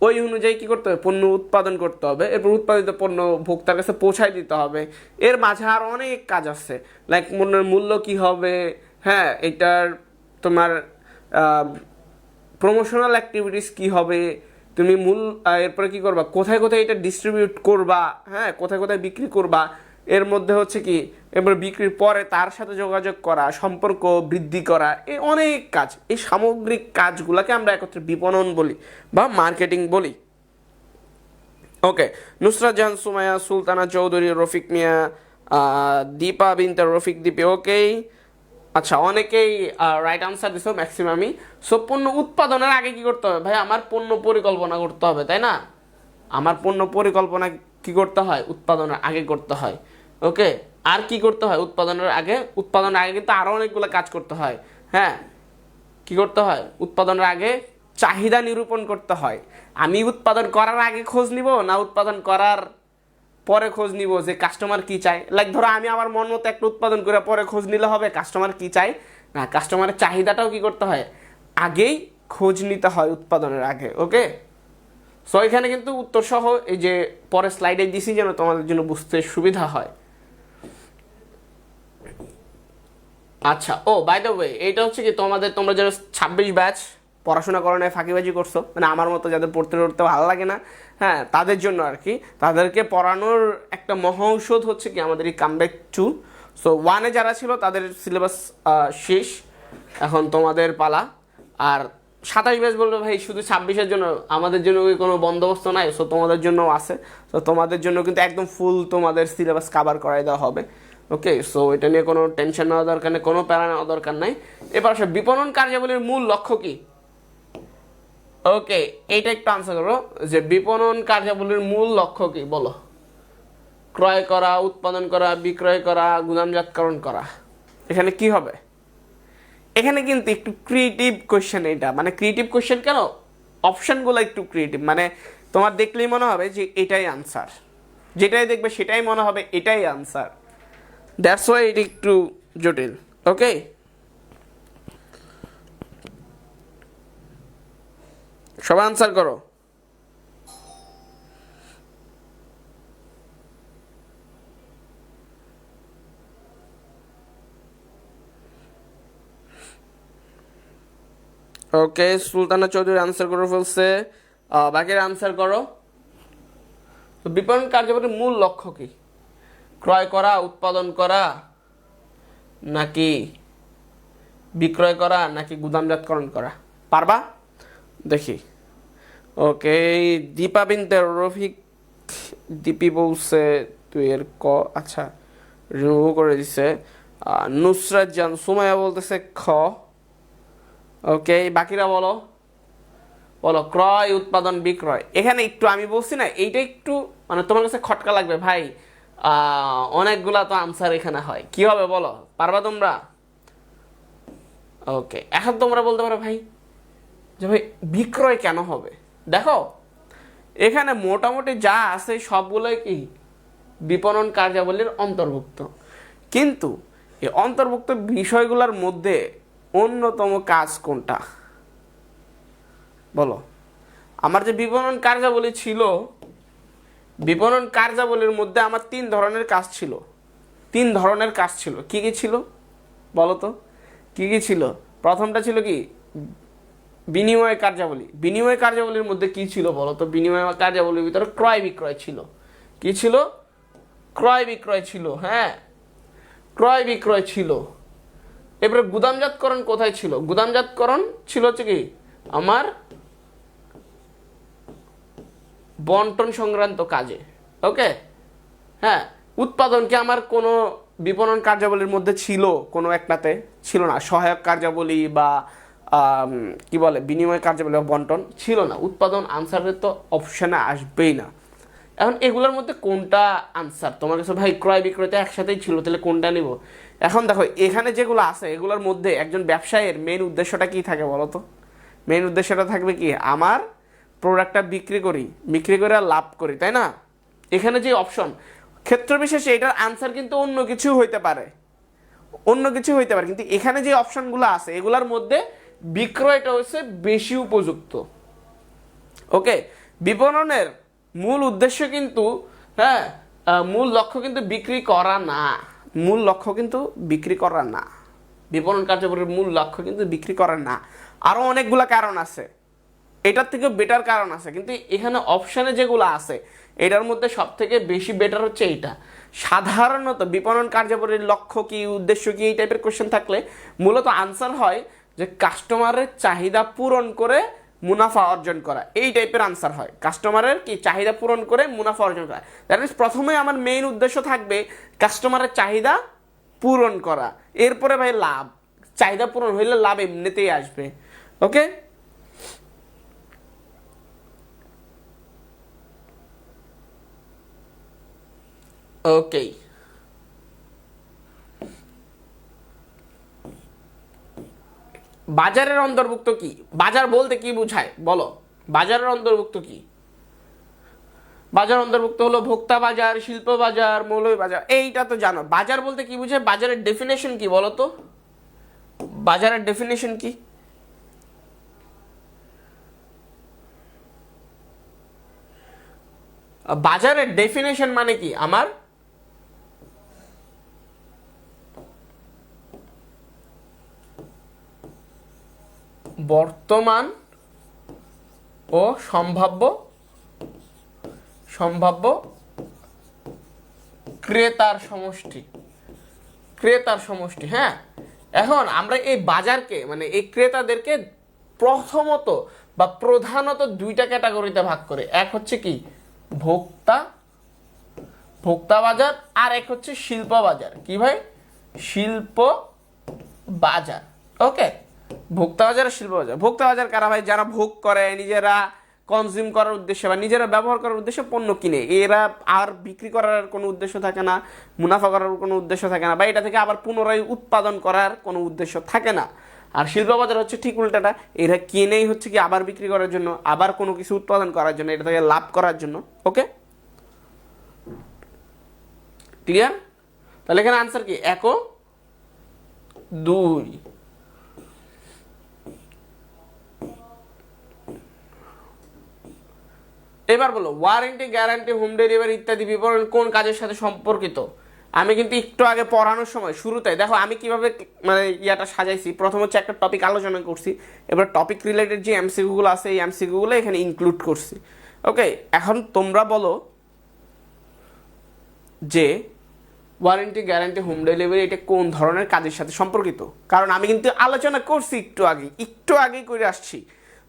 Speaker 1: ওই অনুযায়ী কি করতে হবে, পণ্য উৎপাদন করতে হবে, এরপর উৎপাদিত পণ্য ভোক্তার কাছে পৌঁছায় দিতে হবে। এর মাঝে আর অনেক কাজ আছে, লাইক পণ্যের মূল্য কি হবে, হ্যাঁ এটার তোমার প্রমোশনাল অ্যাক্টিভিটিস কি হবে, তুমি মূল এরপরে কি করবা, কোথায় কোথায় এটা ডিস্ট্রিবিউট করবা, হ্যাঁ কোথায় কোথায় বিক্রি করবা, এর মধ্যে হচ্ছে কি এবার বিক্রির পরে তার সাথে যোগাযোগ করা, সম্পর্ক বৃদ্ধি করা, এই অনেক কাজ, এই সামগ্রিক কাজগুলোকে আমরা একত্রে বিপণন বলি বা মার্কেটিং বলি। ওকে, নুসরাত জাহান, সুমাইয়া সুলতানা চৌধুরী, রফিক মিয়া, দীপা বিনতে রফিক দীপে। ওকেই, আচ্ছা, অনেকেই রাইট আনসার দিছো ম্যাক্সিমামই। সো পণ্য উৎপাদনের আগে কি করতে হবে ভাই, আমার পণ্য পরিকল্পনা করতে হবে, তাই না? আমার পণ্য পরিকল্পনা কি করতে হয়, উৎপাদনের আগে করতে হয়। ওকে, আর কি করতে হয় উৎপাদনের আগে? উৎপাদনের আগে কিন্তু আরো অনেকগুলো কাজ করতে হয়। হ্যাঁ, কি করতে হয় উৎপাদনের আগে? চাহিদা নিরূপণ করতে হয়। আমি উৎপাদন করার আগে খোঁজ নিব না উৎপাদন করার পরে খোঁজ নিব যে কাস্টমার কি চায়? লাইক ধরো আমি আমার মন মতো একটা উৎপাদন করে পরে খোঁজ নিলে হবে কাস্টমার কি চায়? না, কাস্টমারের চাহিদাটাও কি করতে হয়, আগেই খোঁজ নিতে হয় উৎপাদনের আগে। ওকে, সো এখানে কিন্তু উত্তর সহ এই যে পরে স্লাইডে দিছি যেন তোমাদের জন্য বুঝতে সুবিধা হয়। আচ্ছা, ও বাই দ্য ওয়ে, এইটা হচ্ছে কি তোমরা যারা 26 ব্যাচ পড়াশোনা করো না, ফাঁকিবাজি করছো, মানে আমার মতো যাদের পড়তে পড়তে ভালো লাগে না, হ্যাঁ তাদের জন্য আর কি, তাদেরকে পড়ানোর একটা মহা ঔষধ হচ্ছে কি আমাদের এই কামব্যাক টু। সো ওয়ানে যারা ছিল তাদের সিলেবাস শেষ, এখন তোমাদের পালা। আর 27 ব্যাচ বললো ভাই শুধু 26-এর জন্য, আমাদের জন্য কোনো বন্দোবস্ত নাই, সো তোমাদের জন্য আছে। সো তোমাদের জন্য কিন্তু একদম ফুল তোমাদের সিলেবাস কাভার করাই দেওয়া হবে। ওকে, সো এটা নিয়ে কোনো টেনশন নেওয়া দরকার নেই, কোনো প্যারা নেওয়া দরকার নাই। এবার আসে বিপণন কার্যাবলীর মূল লক্ষ্য কি? ওকে, এইটা একটু আনসার করো যে বিপণন কার্যাবলীর মূল লক্ষ্য কি বলো? ক্রয় করা, উৎপাদন করা, বিক্রয় করা, গুদামজাতকরণ করা। এখানে কি হবে? এখানে কিন্তু একটু ক্রিয়েটিভ কোয়েশ্চেন, এটা মানে ক্রিয়েটিভ কোয়েশ্চেন কেন, অপশনগুলো একটু ক্রিয়েটিভ, মানে তোমার দেখলেই মনে হবে যে এটাই আনসার, যেটাই দেখবে সেটাই মনে হবে এটাই আনসার। দ্যাটস ওয়াই এটা একটু জটিল। ওকে, সবাই আনসার করো। ওকে, সুলতানা চৌধুরী আনসার করে ফেলছে। বাকিরা আনসার করো। তো বিপণন কার্যকরীর মূল লক্ষ্য কি? ক্রয় করা, উৎপাদন করা, নাকি বিক্রয় করা, নাকি গুদামজাতকরণ করা? পারবা? দেখি। ওকে, দীপা বিনতে রফিক দীপি বলছে তুই এর ক, আচ্ছা রিমুভ করে দিছে। নুসরাত জান সুমাইয়া বলতেছে খ। ওকে, বাকিরা বলো বলো। ক্রয়, উৎপাদন, বিক্রয়। এখানে একটু আমি বলছি না, এইটা একটু মানে তোমার কাছে খটকা লাগবে ভাই। অনেকগুলা তো আনসার এখানে হয়, কি হবে বলো? পারবা তোমরা? ওকে, এখন তোমরা বলতে পারো ভাই যে ভাই বিক্রয় কেন হবে? দেখো এখানে মোটামুটি যা আছে সবগুলোই কি বিপণন কার্যাবলীর অন্তর্ভুক্ত, কিন্তু এই অন্তর্ভুক্ত বিষয়গুলোর মধ্যে অন্যতম কাজ কোনটা বলো? আমার যে বিপণন কার্যাবলী ছিল, বিপণন কার্যাবলীর মধ্যে আমার 3 ধরনের কাজ ছিল। 3 ধরনের কাজ ছিল। কি কি ছিল বলো তো? কি কি ছিল? প্রথমটা ছিল কি বিনিময় কার্যাবলী। বিনিময় কার্যাবলীর মধ্যে কি ছিল বলো তো? বিনিময় কার্যাবলীর ভিতরে ক্রয় বিক্রয় ছিল। কি ছিল? ক্রয় বিক্রয় ছিল। হ্যাঁ, ক্রয় বিক্রয় ছিল। এবারে গুদামজাতকরণ কোথায় ছিল? গুদামজাতকরণ ছিল হচ্ছে কি আমার বন্টন সংক্রান্ত কাজে। ওকে, হ্যাঁ। উৎপাদন কি আমার কোনো বিপণন কার্যাবলীর মধ্যে ছিল? কোনো একটাতে ছিল না। সহায়ক কার্যাবলী বা কি বলে বিনিময় কার্যাবলী বা বন্টন ছিল না। উৎপাদন আনসারের তো অপশানে আসবেই না। এখন এগুলোর মধ্যে কোনটা আনসার? তোমার কাছে ভাই ক্রয় বিক্রয়তে একসাথেই ছিল, তাহলে কোনটা নিব? এখন দেখো এখানে যেগুলো আছে এগুলোর মধ্যে একজন ব্যবসায়ীর মেইন উদ্দেশ্যটা কি থাকে বলো তো? মেইন উদ্দেশ্যটা থাকবে কি আমার প্রোডাক্টটা বিক্রি করি, বিক্রি করে লাভ করি, তাই না? এখানে যে অপশন ক্ষেত্র বিশেষে এটার আনসার কিন্তু অন্য কিছু হইতে পারে, অন্য কিছু হইতে পারে, কিন্তু এখানে যে অপশনগুলো আছে এগুলোর মধ্যে বিক্রয়টা হচ্ছে বেশি উপযুক্ত। ওকে, বিপণনের মূল উদ্দেশ্য কিন্তু হ্যাঁ মূল লক্ষ্য কিন্তু বিক্রি করা না। মূল লক্ষ্য কিন্তু বিক্রি করা না। বিপণন কার্যকরীর মূল লক্ষ্য কিন্তু বিক্রি করা না। আরো অনেকগুলা কারণ আছে, এটার থেকে বেটার কারণ আছে, কিন্তু এখানে অপশানে যেগুলো আছে এটার মধ্যে সব থেকে বেশি বেটার হচ্ছে এইটা। সাধারণত বিপণন কার্যাবলীর লক্ষ্য কি, উদ্দেশ্য কি, এই টাইপের কোশ্চেন থাকলে মূলত আনসার হয় যে কাস্টমারের চাহিদা পূরণ করে মুনাফা অর্জন করা, এই টাইপের আনসার হয়। কাস্টমারের কি চাহিদা পূরণ করে মুনাফা অর্জন করা, দ্যাট মিনস প্রথমে আমার মেইন উদ্দেশ্য থাকবে কাস্টমারের চাহিদা পূরণ করা, এরপরে ভাই লাভ। চাহিদা পূরণ হইলে লাভ এমনিতেই আসবে। ওকে, ওকে। বাজারের অন্তর্ভুক্ত কি? বাজার বলতে কি বোঝায় বলো? বাজারের অন্তর্ভুক্ত কি? বাজার অন্তর্ভুক্ত হলো ভোক্তা বাজার, শিল্প বাজার, মৌলভী বাজার, এইটা তো জানো। বাজার বলতে কি বোঝায়? বাজারের ডেফিনেশন কি বলো তো? বাজারের ডেফিনেশন কি? বাজারের ডেফিনেশন মানে কি আমার বর্তমান ও সম্ভাব্য সম্ভাব্য ক্রেতার সমষ্টি। ক্রেতার সমষ্টি, হ্যাঁ। এখন আমরা এই বাজারকে মানে এই ক্রেতাদেরকে প্রথমত বা প্রধানত 2টা ক্যাটাগরিতে ভাগ করে। এক হচ্ছে কি ভোক্তা, ভোক্তা বাজার, আর এক হচ্ছে শিল্প বাজার। কি ভাই? শিল্প বাজার। ওকে, ভোক্তা বাজার আর শিল্প বাজার। ভোক্তা বাজার কারা ভাই? যারা ভোগ করে, নিজেরা কনজিউম করার উদ্দেশ্যে বা নিজেরা ব্যবহার করার উদ্দেশ্যে পণ্য কিনে, এরা আর বিক্রি করার কোনো উদ্দেশ্য থাকে না, মুনাফা করার কোনো উদ্দেশ্য থাকে না, বা এটা থেকে আবার পুনরায় উৎপাদন করার কোনো উদ্দেশ্য থাকে না। আর শিল্প বাজার হচ্ছে ঠিক উল্টাটা, এরা কিনেই হচ্ছে কি আবার বিক্রি করার জন্য, আবার কোনো কিছু উৎপাদন করার জন্য, এটা থেকে লাভ করার জন্য। ওকে, ক্লিয়ার? তাহলে এখানে আনসার কি? 1 ও 2। এবার বলো ওয়ারেন্টি, গ্যারান্টি, হোম ডেলিভারি ইত্যাদি বিপণন কোন কাজের সাথে সম্পর্কিত? আমি কিন্তু একটু আগে পড়ানোর সময় শুরুতে দেখো আমি কিভাবে মানে ইয়াটা সাজাইছি। প্রথম হচ্ছে একটা টপিক আলোচনা করছি, এবার টপিক রিলেটেড যে এমসিকিউগুলো আছে এই এমসিকিউগুলো এখানে ইনক্লুড করছি। ওকে, এখন তোমরা বলো যে ওয়ারেন্টি গ্যারান্টি হোম ডেলিভারি এটা কোন ধরনের কাজের সাথে সম্পর্কিত? কারণ আমি কিন্তু আলোচনা করছি একটু আগেই করে আসছি,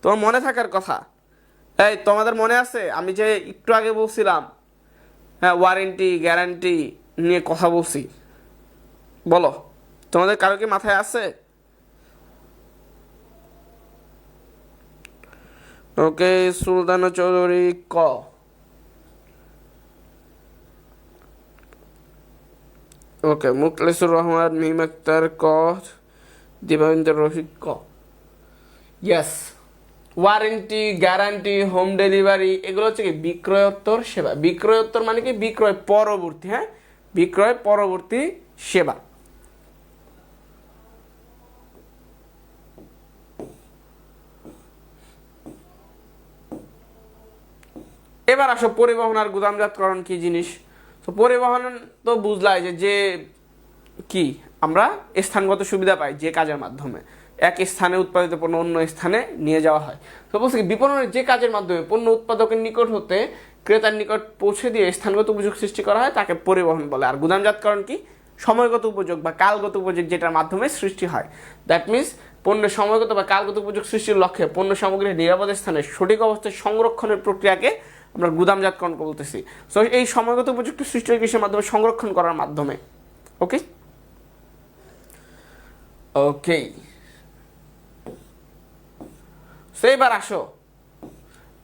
Speaker 1: তোমার মনে থাকার কথা। এই তোমাদের মনে আছে আমি যে একটু আগে বলছিলাম হ্যাঁ ওয়ারেন্টি গ্যারান্টি নিয়ে কথা বলছি? বলো, তোমাদের কারো কি মাথায় আছে? ওকে, সুলতানা চৌধুরী ক, ওকে, মুখলেসুর রহমান, মিম আক্তার ক, দিবাইন্দর রফিক ক। Yes, warranty guarantee home delivery এগুলো হচ্ছে কি বিক্রয়োত্তর সেবা। বিক্রয়োত্তর মানে কি বিক্রয় পরবর্তী, হ্যাঁ বিক্রয় পরবর্তী সেবা। এবার আসো পরিবহন আর গুদামজাতকরণ কি জিনিস। তো পরিবহন তো বুঝলাই যে কি আমরা স্থানগত সুবিধা পাই যে কাজের মাধ্যমে এক স্থানে উৎপাদিত পণ্য অন্য স্থানে নিয়ে যাওয়া হয়। তো বলছি কি বিপণনের যে কাজের মাধ্যমে পণ্য উৎপাদকের নিকট হতে ক্রেতার নিকট পৌঁছে দিয়ে স্থানগত উপযোগ সৃষ্টি করা হয় তাকে পরিবহন বলে। আর গুদামজাতকরণ কি সময়গত উপযোগ বা কালগত উপযোগ যেটার মাধ্যমে সৃষ্টি হয়। দ্যাট মিনস পণ্যের সময়গত বা কালগত উপযোগ সৃষ্টির লক্ষ্যে পণ্য সামগ্রী নিরাপদ স্থানে সঠিক অবস্থায় সংরক্ষণের প্রক্রিয়াকে আমরা গুদামজাতকরণ বলতেছি। সো এই সময়গত উপযুক্ত সৃষ্টি কিসের মাধ্যমে? সংরক্ষণ করার মাধ্যমে। ওকে ওকে, সেইবার আসো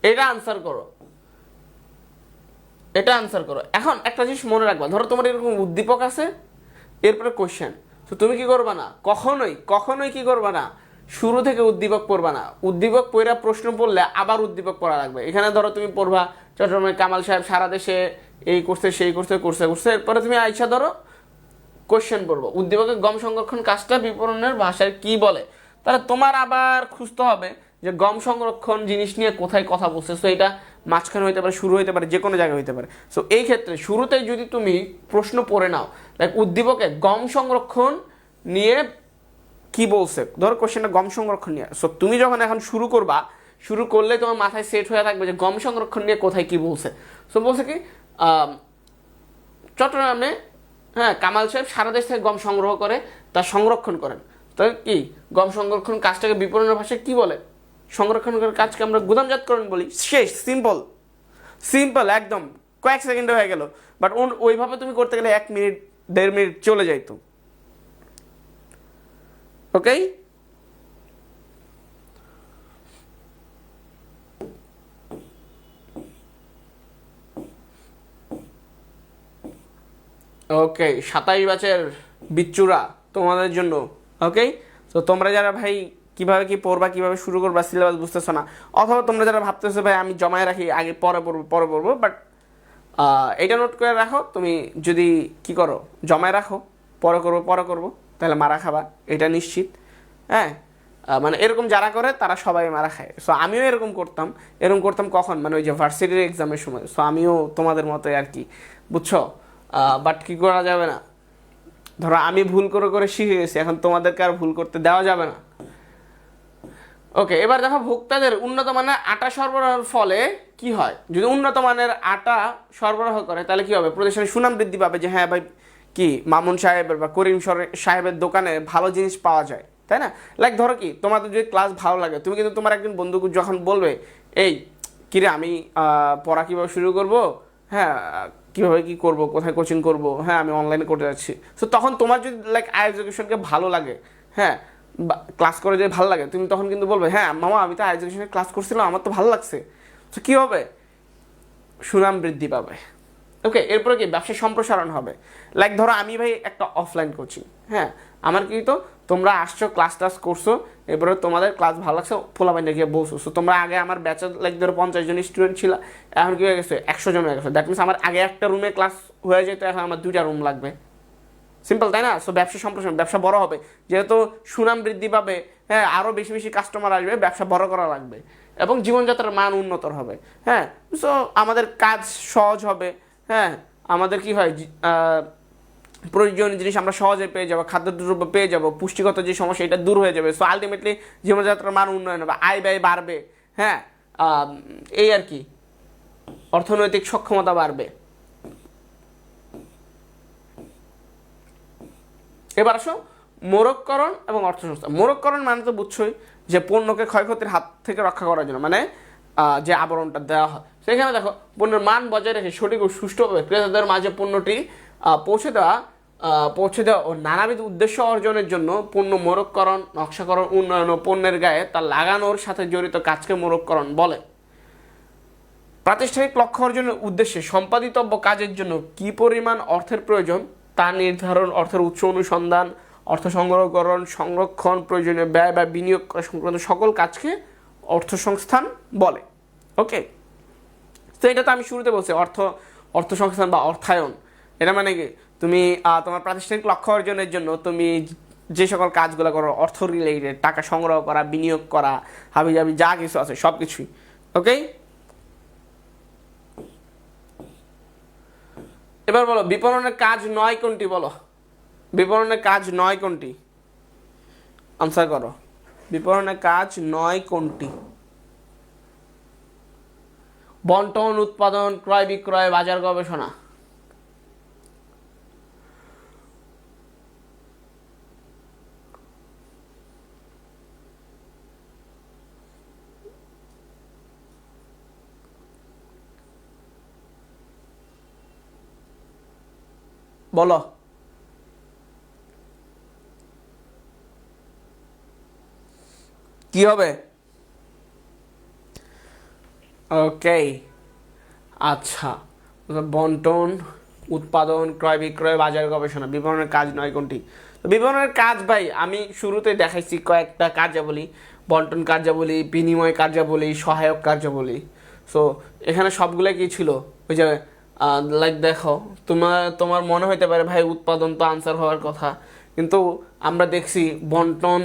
Speaker 1: এটা আনসার করো, এটা আনসার করো। এখন একটা জিনিস মনে রাখবা, ধরো তোমার এরকম উদ্দীপক আছে এরপরে কোশ্চেন, তো তুমি কি করবা না, কখনোই কি করবা না শুরু থেকে উদ্দীপক পড়বা না। উদ্দীপক পড়া প্রশ্ন পড়লে আবার উদ্দীপক পড়া লাগবে। এখানে ধরো তুমি পড়বা চট্টগ্রামের কামাল সাহেব সারা দেশে এই করছে সেই করছে এরপরে তুমি আইসা ধরো কোশ্চেন পড়বো উদ্দীপকের গম সংরক্ষণ কাজটা বিপণনের ভাষায় কি বলে, তাহলে তোমার আবার খুঁজতে হবে যে গম সংরক্ষণ জিনিস নিয়ে কোথায় কথা বলছে। সো এটা মাঝখানে হইতে পারে, শুরু হইতে পারে, যে কোনো জায়গায় হইতে পারে। সো এই ক্ষেত্রে শুরুতেই যদি তুমি প্রশ্ন পড়ে নাও লাইক উদ্দীপকে গম সংরক্ষণ নিয়ে কি বলছে, ধরো কোশ্চেনটা গম সংরক্ষণ নিয়ে, সো তুমি যখন এখন শুরু করবা, শুরু করলে তোমার মাথায় সেট হয়ে থাকবে যে গম সংরক্ষণ নিয়ে কোথায় কি বলছে। সো বলছে কি চট্টগ্রামে হ্যাঁ কামাল সাহেব সারা দেশ থেকে গম সংগ্রহ করে তা সংরক্ষণ করেন। তাই কি গম সংরক্ষণ কাজটাকে বিপণনের ভাষায় কি বলে? সংরক্ষণ করার কাজকে আমরা গুদামজাতকরণ বলি। শেষ, সিম্পল একদম, কয়েক সেকেন্ডে হয়ে গেল। বাট ওইভাবে তুমি করতে গেলে 1 মিনিট 1.5 মিনিট চলে যাইতো। ওকে, ওকে 27 ব্যাচের বিচ্চুরা তোমাদের জন্য। ওকে, তো তোমরা যারা ভাই কিভাবে কি পড়বা, কিভাবে শুরু করবা সিলেবাস বুঝতেছো না, অথবা তোমরা যারা ভাবতেছো ভাই আমি জমায় রাখি আগে পরে পড়বো, বাট এটা নোট করে রাখো, তুমি যদি কি করো জমায় রাখো পরে করবো তাহলে মারা খাবা, এটা নিশ্চিত। হ্যাঁ মানে এরকম যারা করে তারা সবাই মারা খায়। সো আমিও এরকম করতাম কখন, মানে ওই যে ভার্সিটির এক্সামের সময়। সো আমিও তোমাদের মতোই আর কি, বুঝছো। বাট কি করা যাবে না, ধরো আমি ভুল করে শিখে গেছি, এখন তোমাদেরকে আর ভুল করতে দেওয়া যাবে না। ওকে, এবার দেখো ভোক্তাদের উন্নত মানের আটা সরবরাহের ফলে কি হয়। যদি উন্নত মানের আটা সরবরাহ করে তাহলে কি হবে? প্রতিষ্ঠানের সুনাম বৃদ্ধি পাবে যে হ্যাঁ ভাই কি মামুন সাহেবের বা করিম সাহেবের দোকানে ভালো জিনিস পাওয়া যায়, তাই না? লাইক ধরো কি তোমাদের যদি ক্লাস ভালো লাগে, তুমি কিন্তু তোমার একজন বন্ধুকে যখন বলবে এই কিরে আমি পড়া কীভাবে শুরু করব, হ্যাঁ কীভাবে কী করব, কোথায় কোচিং করব, হ্যাঁ আমি অনলাইনে করতে যাচ্ছি। সো তখন তোমার যদি লাইক এডুকেশনকে ভালো লাগে, হ্যাঁ ক্লাস করে যদি ভালো লাগে, তুমি তখন কিন্তু বলবে হ্যাঁ মামা আমি তো এডুকেশনের ক্লাস করছিলাম, আমার তো ভালো লাগছে। তো কী হবে? সুনাম বৃদ্ধি পাবে। ওকে, এরপরে কি ব্যবসায় সম্প্রসারণ হবে। লাইক ধরো আমি ভাই একটা অফলাইন কোচিং, হ্যাঁ আমার কি তো তোমরা আসছো ক্লাস টাস করছো, এরপরে তোমাদের ক্লাস ভালো লাগছে পোলাপাইনে গিয়ে বসছো। সো তোমরা আগে আমার ব্যাচের লাইক ধরো 50 জন স্টুডেন্ট ছিল, এখন কি হয়ে গেছে 100 জন হয়ে গেছে। দ্যাট মিনস আমার আগে একটা রুমে ক্লাস হয়ে যেত, এখন আমার 2টা রুম লাগবে। সিম্পল, তাই না? সো ব্যবসা সম্প্রসারণ, ব্যবসা বড় হবে, যেহেতু সুনাম বৃদ্ধি পাবে, হ্যাঁ আরও বেশি কাস্টমার আসবে, ব্যবসা বড় করা লাগবে এবং জীবনযাত্রার মান উন্নত হবে। হ্যাঁ, সো আমাদের কাজ সহজ হবে। হ্যাঁ আমাদের কি হয় প্রয়োজনীয় জিনিস আমরা সহজে পেয়ে যাবো, খাদ্যদ্রব্য পেয়ে যাবো, পুষ্টিগত যে সমস্যা এটা দূর হয়ে যাবে। সো আলটিমেটলি জীবনযাত্রার মান উন্নয়ন হবে, আয় ব্যয় বাড়বে, হ্যাঁ, এই আর কি, অর্থনৈতিক সক্ষমতা বাড়বে। এবার আসো মোড়ককরণ এবং অর্থসংস্থান। মোড়ককরণ মানে তো বুঝছোই যে পণ্যকে ক্ষয়ক্ষতির হাত থেকে রক্ষা করার জন্য, মানে যে আবরণটা দেওয়া হয় সেখানে দেখো পণ্যের মান বজায় রেখে সঠিক ও সুষ্ঠুভাবে ক্রেতাদের মাঝে পণ্যটি পৌঁছে দেওয়া ও নানাবিধ উদ্দেশ্য অর্জনের জন্য পণ্য মোড়ককরণ, নকশাকরণ, উন্নয়ন ও পণ্যের গায়ে তা লাগানোর সাথে জড়িত কাজকে মোড়ককরণ বলে। প্রাতিষ্ঠানিক লক্ষ্য অর্জনের উদ্দেশ্যে সম্পাদিতব্য কাজের জন্য কি পরিমাণ অর্থের প্রয়োজন তা নির্ধারণ, অর্থের উৎস অনুসন্ধান, অর্থ সংগ্রহকরণ, সংরক্ষণ, প্রয়োজনীয় ব্যয় বা বিনিয়োগ করা সংক্রান্ত সকল কাজকে অর্থসংস্থান বলে। ওকে, তো এটা তো আমি শুরুতে বলছি অর্থসংস্থান বা অর্থায়ন। এটা মানে কি, তুমি তোমার প্রাতিষ্ঠানিক লক্ষ্য অর্জনের জন্য তুমি যে সকল কাজগুলো করো অর্থ রিলেটেড, টাকা সংগ্রহ করা, বিনিয়োগ করা, হাবিজাবি যা কিছু আছে সব কিছুই। ওকে, এবার বলো বিপণনের কাজ নয় কোনটি? বলো বিপণনের কাজ নয় কোনটি? আনসার করো, বিপণনের কাজ নয় কোনটি? বন্টন, উৎপাদন, ক্রয় বিক্রয়, বাজার গবেষণা। বলো কি হবে? ওকে, আচ্ছা, বন্টন, উৎপাদন, ক্রয় বিক্রয়, বাজার গবেষণা, বিপণনের কাজ নয় কোনটি? তো বিপণনের কাজ ভাই আমি শুরুতে দেখাইছি কয়েকটা কার্যাবলী, বন্টন কার্যাবলী, বিনিময় কার্যাবলী, সহায়ক কার্যাবলী। সো এখানে সবগুলো কি ছিল, ওই যে লাইক দেখো তোমার মনে হইতে পারে ভাই উৎপাদন তো আনসার হওয়ার কথা, কিন্তু আমরা দেখছি বন্টন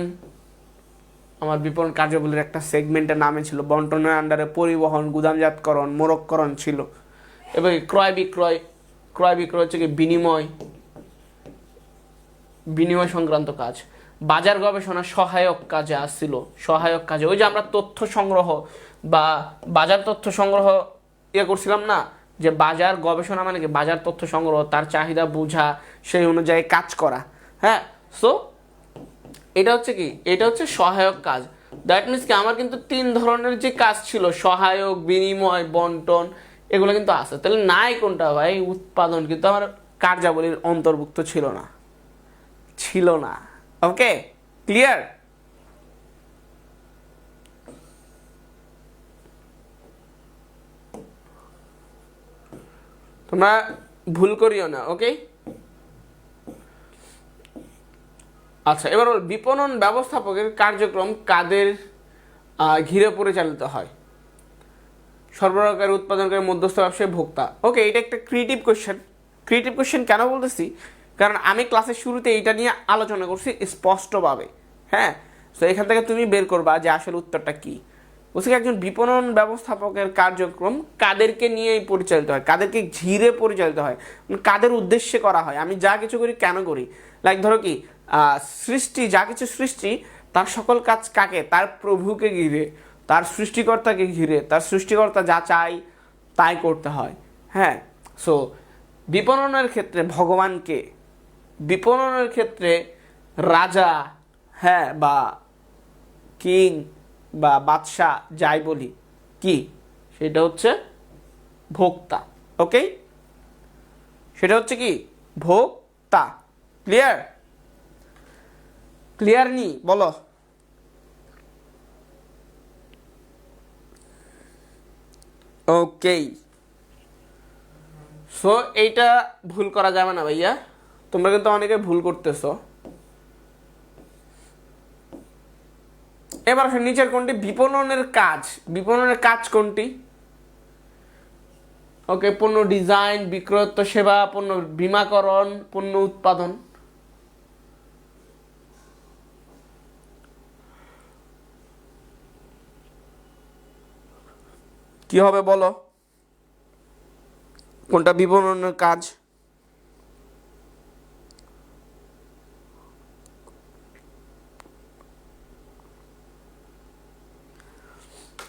Speaker 1: আমার বিপণন কার্যাবলীর একটা সেগমেন্টের নামে ছিল, বন্টনের আন্ডারে পরিবহন, গুদামজাতকরণ, মোড়ককরণ ছিল, এবং ক্রয় বিক্রয় হচ্ছে কি বিনিময় সংক্রান্ত কাজ। বাজার গবেষণা সহায়ক কাজে আসছিল, সহায়ক কাজে ওই যে আমরা তথ্য সংগ্রহ বা বাজার তথ্য সংগ্রহ করছিলাম না, যে বাজার গবেষণা মানে কি বাজার তথ্য সংগ্রহ, তার চাহিদা বোঝা, সেই অনুযায়ী কাজ করা। হ্যাঁ, সো এটা হচ্ছে কি, এটা হচ্ছে সহায়ক কাজ। দ্যাট মিনস কি আমার কিন্তু 3 ধরনের যে কাজ ছিল, সহায়ক, বিনিময়, বন্টন, এগুলো কিন্তু আছে। তাহলে নাই কোনটা ভাই? উৎপাদন কিন্তু আমার কার্যাবলীর অন্তর্ভুক্ত ছিল না। ওকে, ক্লিয়ার? তোমরা ভুল করিও না। ওকে, আচ্ছা, এবার বিপণন ব্যবস্থাপকের কার্যক্রম কাদের ঘিরে পরিচালিত হয়? সরবরাহকারী, উৎপাদনকারী, মধ্যস্থ ব্যবসায়ী, ভোক্তা। ওকে, এটা একটা ক্রিয়েটিভ কোয়েশ্চেন কেন বলতেছি, কারণ আমি ক্লাসের শুরুতে এইটা নিয়ে আলোচনা করছি স্পষ্টভাবে। হ্যাঁ, তো এখান থেকে তুমি বের করবা যে আসলে উত্তরটা কি। বলছি একজন বিপণন ব্যবস্থাপকের কার্যক্রম কাদেরকে নিয়েই পরিচালিত হয়, কাদেরকে ঘিরে পরিচালিত হয়, কাদের উদ্দেশ্যে করা হয়। আমি যা কিছু করি কেন করি, লাইক ধরো কি সৃষ্টি, যা কিছু সৃষ্টি তার সকল কাজ কাকে? তার প্রভুকে ঘিরে, তার সৃষ্টিকর্তাকে ঘিরে, তার সৃষ্টিকর্তা যা চাই তাই করতে হয়। হ্যাঁ, সো বিপণনের ক্ষেত্রে ভগবানকে, বিপণনের ক্ষেত্রে রাজা, হ্যাঁ, বা কিং বা বাদশাহ যাই বলি, কি সেটা হচ্ছে ভোক্তা। ওকে, সেটা হচ্ছে কি ভোক্তা। ক্লিয়ার নি? বলো। ওকে, সো এইটা ভুল করা যাবে না ভাইয়া, তোমরা কিন্তু অনেকে ভুল করতেছো। এবার আসলে নিচের কোনটি বিপণনের কাজ কোনটি? ওকে, পণ্য ডিজাইন, বিক্রয়োত্ত সেবা, পণ্য বীমাকরণ, পণ্য উৎপাদন। কি হবে বলো, কোনটা বিপণনের কাজ?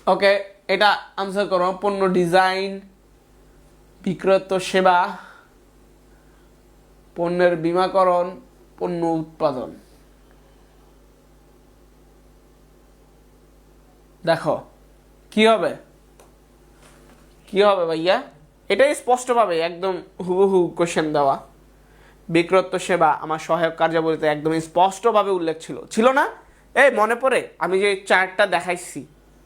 Speaker 1: ওকে, এটা আনসার করো। পণ্য ডিজাইন, বিক্রয়ত্ব সেবা, পণ্যের বীমাকরণ, পণ্য উৎপাদন। দেখো কি হবে, কি হবে ভাইয়া, এটাই স্পষ্টভাবে একদম হুবহু কোশ্চেন দেওয়া। বিক্রয়ত্ব সেবা আমার সহায়ক কার্যাবলীতে একদম স্পষ্টভাবে উল্লেখ ছিল, ছিল না? এই মনে পড়ে আমি যে চার্টটা দেখাইছি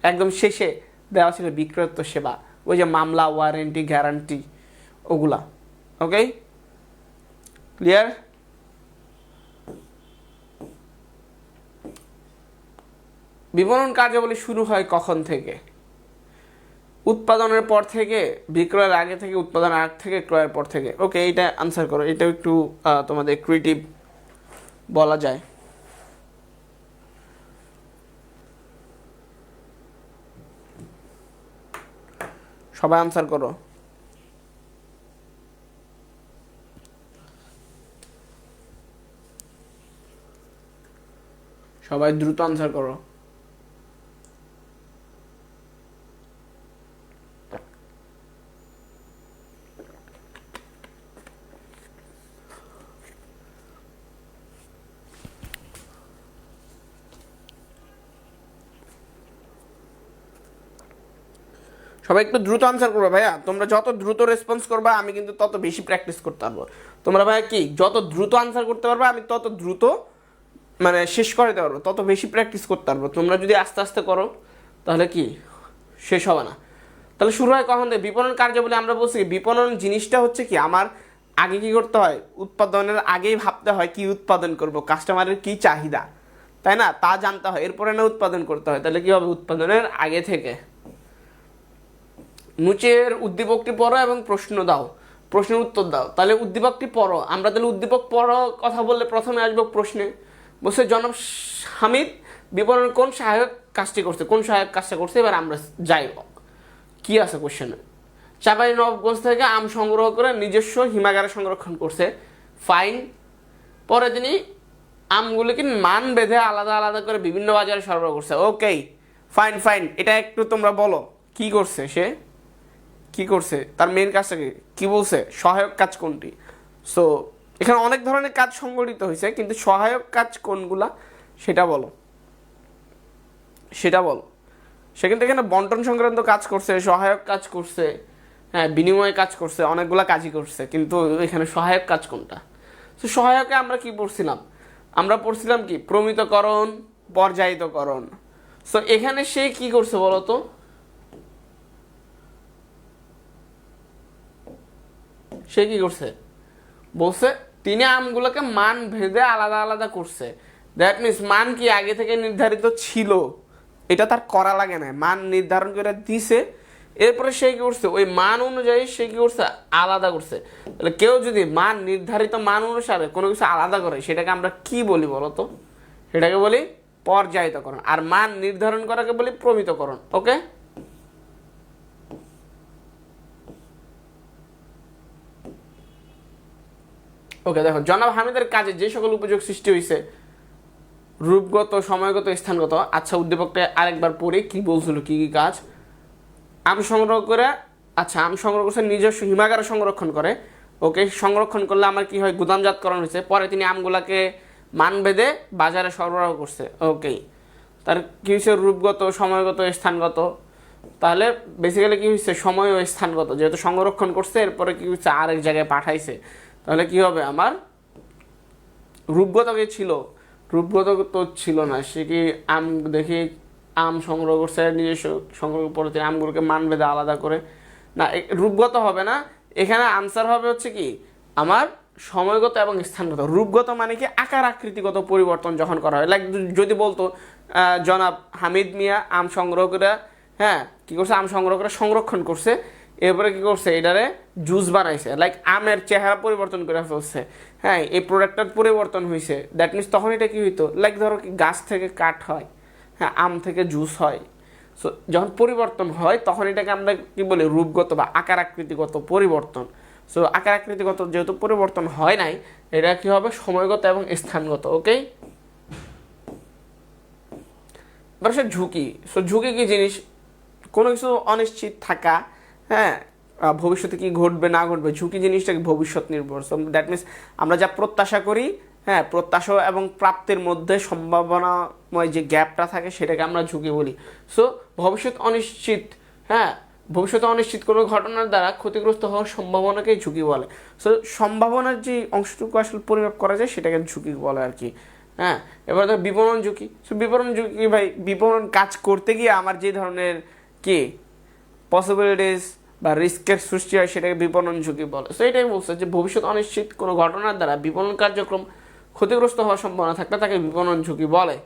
Speaker 1: একদম শেষে দেওয়া ছিল বিক্রয়ত্ব সেবা, ওই যে মামলা, ওয়ারেন্টি, গ্যারান্টি, ওগুলা। ওকে, ক্লিয়ার? বিপণন কার্যাবলী শুরু হয় কখন থেকে? উৎপাদনের পর থেকে, বিক্রয়ের আগে থেকে, উৎপাদনের আগ থেকে, ক্রয়ের পর থেকে। ওকে, এটা আনসার করো। এটা একটু তোমাদের ক্রিয়েটিভ বলা যায়। সবাই আনসার করো। সবাই দ্রুত আনসার করো। সবাই একটু দ্রুত আনসার করবে ভাইয়া। তোমরা যত দ্রুত রেসপন্স করবা আমি কিন্তু তত বেশি প্র্যাকটিস করতে পারবো। তোমরা ভাইয়া কি যত দ্রুত আনসার করতে পারবে আমি তত দ্রুত মানে শেষ করে দিতে পারবো, তত বেশি প্র্যাকটিস করতে পারবো। তোমরা যদি আস্তে আস্তে করো তাহলে কি শেষ হবে না। তাহলে শুরু হয় কখন থেকে? বিপণন কার্যাবলী আমরা বলছি বিপণন জিনিসটা হচ্ছে কি, আমার আগে কি করতে হয়, উৎপাদনের আগেই ভাবতে হয় কি উৎপাদন করব, কাস্টমারের কি চাহিদা, তাই না? তা জানতে হয়, এরপরে না উৎপাদন করতে হয়। তাহলে কি হবে, উৎপাদনের আগে থেকে। নিচের উদ্দীপকটি পড়ো এবং প্রশ্ন দাও, প্রশ্নের উত্তর দাও। তাহলে উদ্দীপকটি পড়ো, আমরা তাহলে উদ্দীপক পড়ো কথা বললে প্রথমে আসবো প্রশ্নে। বলছে জনাব হামিদ বিপণন কোন সহায়ক কাজটি করছে, কোন সহায়ক কাজটা করছে। এবার আমরা যাই, কি আছে কোশ্চেনে। চাপাই নবাবগঞ্জ থেকে আম সংগ্রহ করে নিজস্ব হিমাগারে সংরক্ষণ করছে, ফাইন। পরে তিনি আমগুলিকে মান বেঁধে আলাদা আলাদা করে বিভিন্ন বাজারে সরবরাহ করছে। ওকে, ফাইন ফাইন। এটা একটু তোমরা বলো কি করছে সে, কি করছে, তার মেন কাজটা কি বলছে, সহায়ক কাজ কোনটি। সো এখানে অনেক ধরনের কাজ সংগঠিত হয়েছে, কিন্তু সহায়ক কাজ কোনগুলা সেটা বলো, সেটা বলো। সে কিন্তু এখানে বন্টন সংক্রান্ত কাজ করছে, সহায়ক কাজ করছে, হ্যাঁ বিনিময় কাজ করছে, অনেকগুলা কাজই করছে, কিন্তু এখানে সহায়ক কাজ কোনটা। তো সহায়কে আমরা কি পড়ছিলাম, আমরা পড়ছিলাম কি প্রমিতকরণ, পর্যায়িতকরণ। সো এখানে সে কি করছে বলো তো, সে কি করছে বলছে তিনি আমগুলোকে মান ভেদে আলাদা আলাদা করছে। দ্যাট মিনস মান কি আগে থেকে নির্ধারিত ছিল, এটা তার করা লাগে না, মান নির্ধারণ করে দিছে, এরপরে সে কি করছে ওই মান অনুযায়ী সে কি করছে আলাদা করছে। তাহলে কেউ যদি মান নির্ধারিত মান অনুসারে কোনো কিছু আলাদা করে সেটাকে আমরা কি বলি বলতো, সেটাকে বলি পর্যায়িতকরণ। আর মান নির্ধারণ করাকে বলি প্রমিতকরণ। ওকে, ওকে দেখো, জনাব হামিদের কাজে যে সকল উপযোগ সৃষ্টি হয়েছে, রূপগত, সময়গত, স্থানগত। আচ্ছা উদ্দীপকটা আরেকবার পড়ি, কি বলছিল কি কি কাজ। আম সংগ্রহ করে, আচ্ছা আম সংগ্রহ করছে নিজস্ব হিমাগারে সংরক্ষণ করে। ওকে, সংরক্ষণ করলে আমার কি হয়, গুদামজাতকরণ হয়েছে। পরে তিনি আমগুলাকে মান বেঁধে বাজারে সরবরাহ করছে। ওকে, তার কি হয়েছে, রূপগত, সময়গত, স্থানগত। তাহলে বেসিক্যালি কি হয়েছে, সময় ও স্থানগত, যেহেতু সংরক্ষণ করছে এরপরে কি হচ্ছে আরেক জায়গায় পাঠাইছে, তাহলে কি হবে আমার রূপগত কে ছিল, রূপগত তো ছিল না। সে কি আম দেখি আম সংগ্রহ করছে নিজস্ব সংগ্রহ করে তিনি আমগুলোকে মান বেঁধে আলাদা করে, না রূপগত হবে না। এখানে আনসার হবে হচ্ছে কি আমার সময়গত এবং স্থানগত। রূপগত মানে কি আকার আকৃতিগত পরিবর্তন যখন করা হয়, লাইক যদি বলতো জনাব হামিদ মিয়া আম সংগ্রহ করে, হ্যাঁ কি করছে, আম সংগ্রহ করে সংরক্ষণ করছে, এরপরে কি করছে এটারে জুস বানাইছে, লাইক আমের চেহারা পরিবর্তন করে ফেলছে, হ্যাঁ এই প্রোডাক্টটার পরিবর্তন হয়েছে। দ্যাট মিনস তখন এটা কি হইতো, লাইক ধরো কি গাছ থেকে কাঠ হয়, হ্যাঁ আম থেকে জুস হয়। সো যখন পরিবর্তন হয় তখন এটাকে আমরা কি বলি, রূপগত বা আকার আকৃতিগত পরিবর্তন। সো আকার আকৃতিগত যেহেতু পরিবর্তন হয় নাই, এটা কি হবে সময়গত এবং স্থানগত। ওকে, এবার সে ঝুঁকি। সো ঝুঁকি কি জিনিস, কোনো কিছু অনিশ্চিত থাকা, হ্যাঁ, ভবিষ্যতে কি ঘটবে না ঘটবে, ঝুঁকি জিনিসটাকে ভবিষ্যৎ নির্ভর। সো দ্যাট মিনস আমরা যা প্রত্যাশা করি, হ্যাঁ, প্রত্যাশা এবং প্রাপ্তির মধ্যে সম্ভাবনাময় যে গ্যাপটা থাকে সেটাকে আমরা ঝুঁকি বলি। সো ভবিষ্যৎ অনিশ্চিত, হ্যাঁ, ভবিষ্যতে অনিশ্চিত কোনো ঘটনার দ্বারা ক্ষতিগ্রস্ত হওয়ার সম্ভাবনাকেই ঝুঁকি বলে। সো সম্ভাবনার যে অংশটুকু আসলে পরিমাপ করা যায় সেটাকে ঝুঁকি বলে আর কি। হ্যাঁ, এবার ধর বিপণন ঝুঁকি। সো বিপণন ঝুঁকি ভাই, বিপণন কাজ করতে গিয়ে আমার যে ধরনের কি পসিবিলিটিস বা রিস্কের সৃষ্টি হয় সেটাকে বিপণন ঝুঁকি বলে। সো এটাই বলছে যে ভবিষ্যৎ অনিশ্চিত কোনো ঘটনার দ্বারা বিপণন কার্যক্রম ক্ষতিগ্রস্ত হওয়ার সম্ভাবনা থাকলে তাকে বিপণন ঝুঁকি বলে।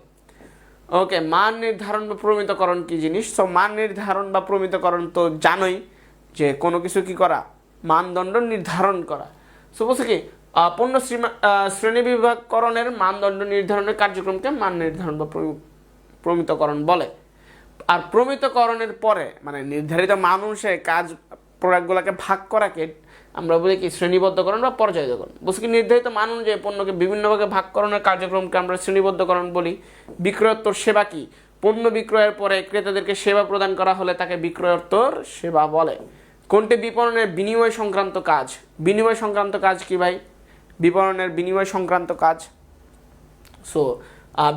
Speaker 1: ওকে, মান নির্ধারণ বা প্রমিতকরণ কি জিনিস? সো মান নির্ধারণ বা প্রমিতকরণ তো জানোই যে কোনো কিছু কি করা, মানদণ্ড নির্ধারণ করা। সো বলছে কি পণ্য শ্রেণীবিভাগকরণের মানদণ্ড নির্ধারণের কার্যক্রমকে মান নির্ধারণ বা প্রমিতকরণ বলে। আর প্রমিতকরণের পরে মানে নির্ধারিত মান অনুসারে কাজ প্রোডাক্টগুলোকে ভাগ করাকে আমরা বলি কি শ্রেণীবদ্ধকরণ বা পর্যায়করণ। বলছি কি নির্ধারিত মান অনুযায়ী পণ্যকে বিভিন্ন ভাগে ভাগ করানোর কার্যক্রমকে আমরা শ্রেণীবদ্ধকরণ বলি। বিক্রয়োত্তর সেবা কি? পণ্য বিক্রয়ের পরে ক্রেতাদেরকে সেবা প্রদান করা হলে তাকে বিক্রয়োত্তর সেবা বলে। কোনটি বিপণনের বিনিময় সংক্রান্ত কাজ? বিনিময় সংক্রান্ত কাজ কি ভাই? বিপণনের বিনিময় সংক্রান্ত কাজ। সো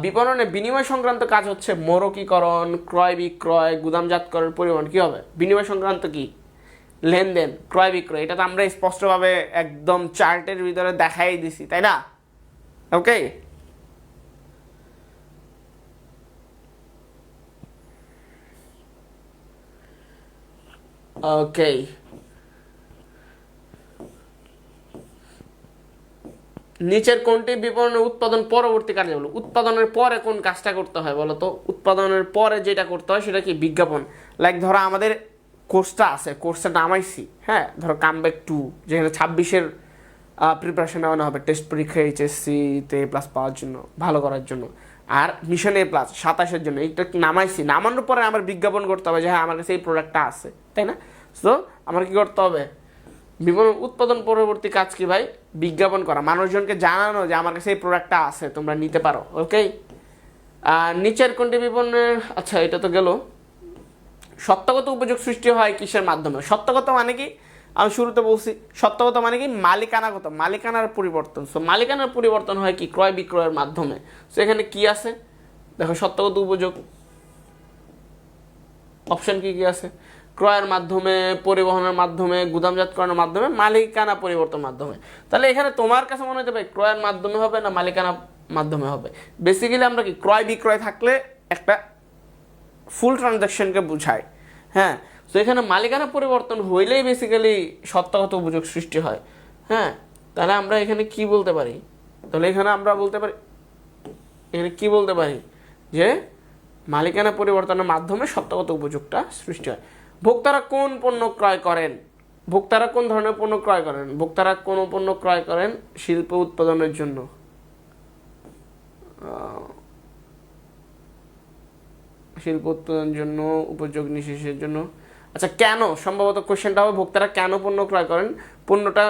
Speaker 1: বিপণনের বিনিময় সংক্রান্ত কাজ হচ্ছে মোড়কীকরণ, ক্রয় বিক্রয়, গুদামজাতকরণের পরিমাণ কি হবে? বিনিময় সংক্রান্ত কি? লেনদেন, ক্রয় বিক্রয়। এটা তো আমরা স্পষ্টভাবে একদম চার্টের ভিতরে দেখাই দিছি, তাই না? ওকে, ওকে, নিচের কোনটি বিপণনের উৎপাদন পরবর্তী কার্য বলো? উৎপাদনের পরে কোন কাজটা করতে হয় বলো তো? উৎপাদনের পরে যেটা করতে হয় সেটা কি? বিজ্ঞাপন। লাইক ধরো আমাদের কোর্সটা আছে, কোর্সটা নামাইছি, হ্যাঁ, ধরো কামব্যাক 2 যেখানে 26-এর প্রিপারেশন নেওয়ানো হবে টেস্ট পরীক্ষা এইচএসসিতে প্লাস পাওয়ার জন্য, ভালো করার জন্য। আর মিশন এ প্লাস 27-এর জন্য। এইটা নামাইছি, নামানোর পরে আমার বিজ্ঞাপন করতে হবে যে হ্যাঁ আমার কাছে এই প্রোডাক্টটা আছে, তাই না? সো আমার কি করতে হবে? বিপণন উৎপাদন পরবর্তী কাজ কি ভাই? বিজ্ঞাপন করা, মানুষজনকে জানানো যে আমার কাছে এই প্রোডাক্টটা আছে, তোমরা নিতে পারো। ওকে, নিচের কোনটি বিপণনের, আচ্ছা এটা তো গেল। সত্যগত উপযোগ সৃষ্টি হয় কিসের মাধ্যমে? সত্যগত মানে কি? আমি শুরুতে বলছি সত্যগত মানে কি? মালিকানাগত, মালিকানার পরিবর্তন। সো মালিকানার পরিবর্তন হয় কি? ক্রয় বিক্রয়ের মাধ্যমে। সো এখানে কি আছে দেখো, সত্যগত উপযোগ অপশন কি কি আছে? ক্রয়ের মাধ্যমে, পরিবহনের মাধ্যমে, গুদামজাতকরণের মাধ্যমে, মালিকানা পরিবর্তনের মাধ্যমে। তাহলে এখানে তোমার কাছে মনে হতে পারে ক্রয়ের মাধ্যমে হবে না মালিকানা মাধ্যমে হবে? বেসিক্যালি আমরা কি ক্রয় বিক্রয় থাকলে একটা ফুল ট্রানজাকশনকে বোঝায়, হ্যাঁ। তো এখানে মালিকানা পরিবর্তন হইলেই বেসিক্যালি সত্যগত উপযোগ সৃষ্টি হয়, হ্যাঁ। তাহলে আমরা এখানে কি বলতে পারি? তাহলে এখানে আমরা বলতে পারি, এখানে কি বলতে পারি যে মালিকানা পরিবর্তনের মাধ্যমে সত্যগত উপযোগটা সৃষ্টি হয়। ভোক্তারা কোন পণ্য ক্রয় করেন? ভোক্তারা কোন ধরনের পণ্য ক্রয় করেন? ভোক্তারা কোন পণ্য ক্রয় করেন? শিল্প উৎপাদনের জন্য, শিল্প উৎপাদনের জন্য, উপযোগ নিশেষের জন্য। আচ্ছা কেন? সম্ভবত কোশ্চেনটা হবে ভোক্তারা কেন পণ্য ক্রয় করেন, পণ্যটা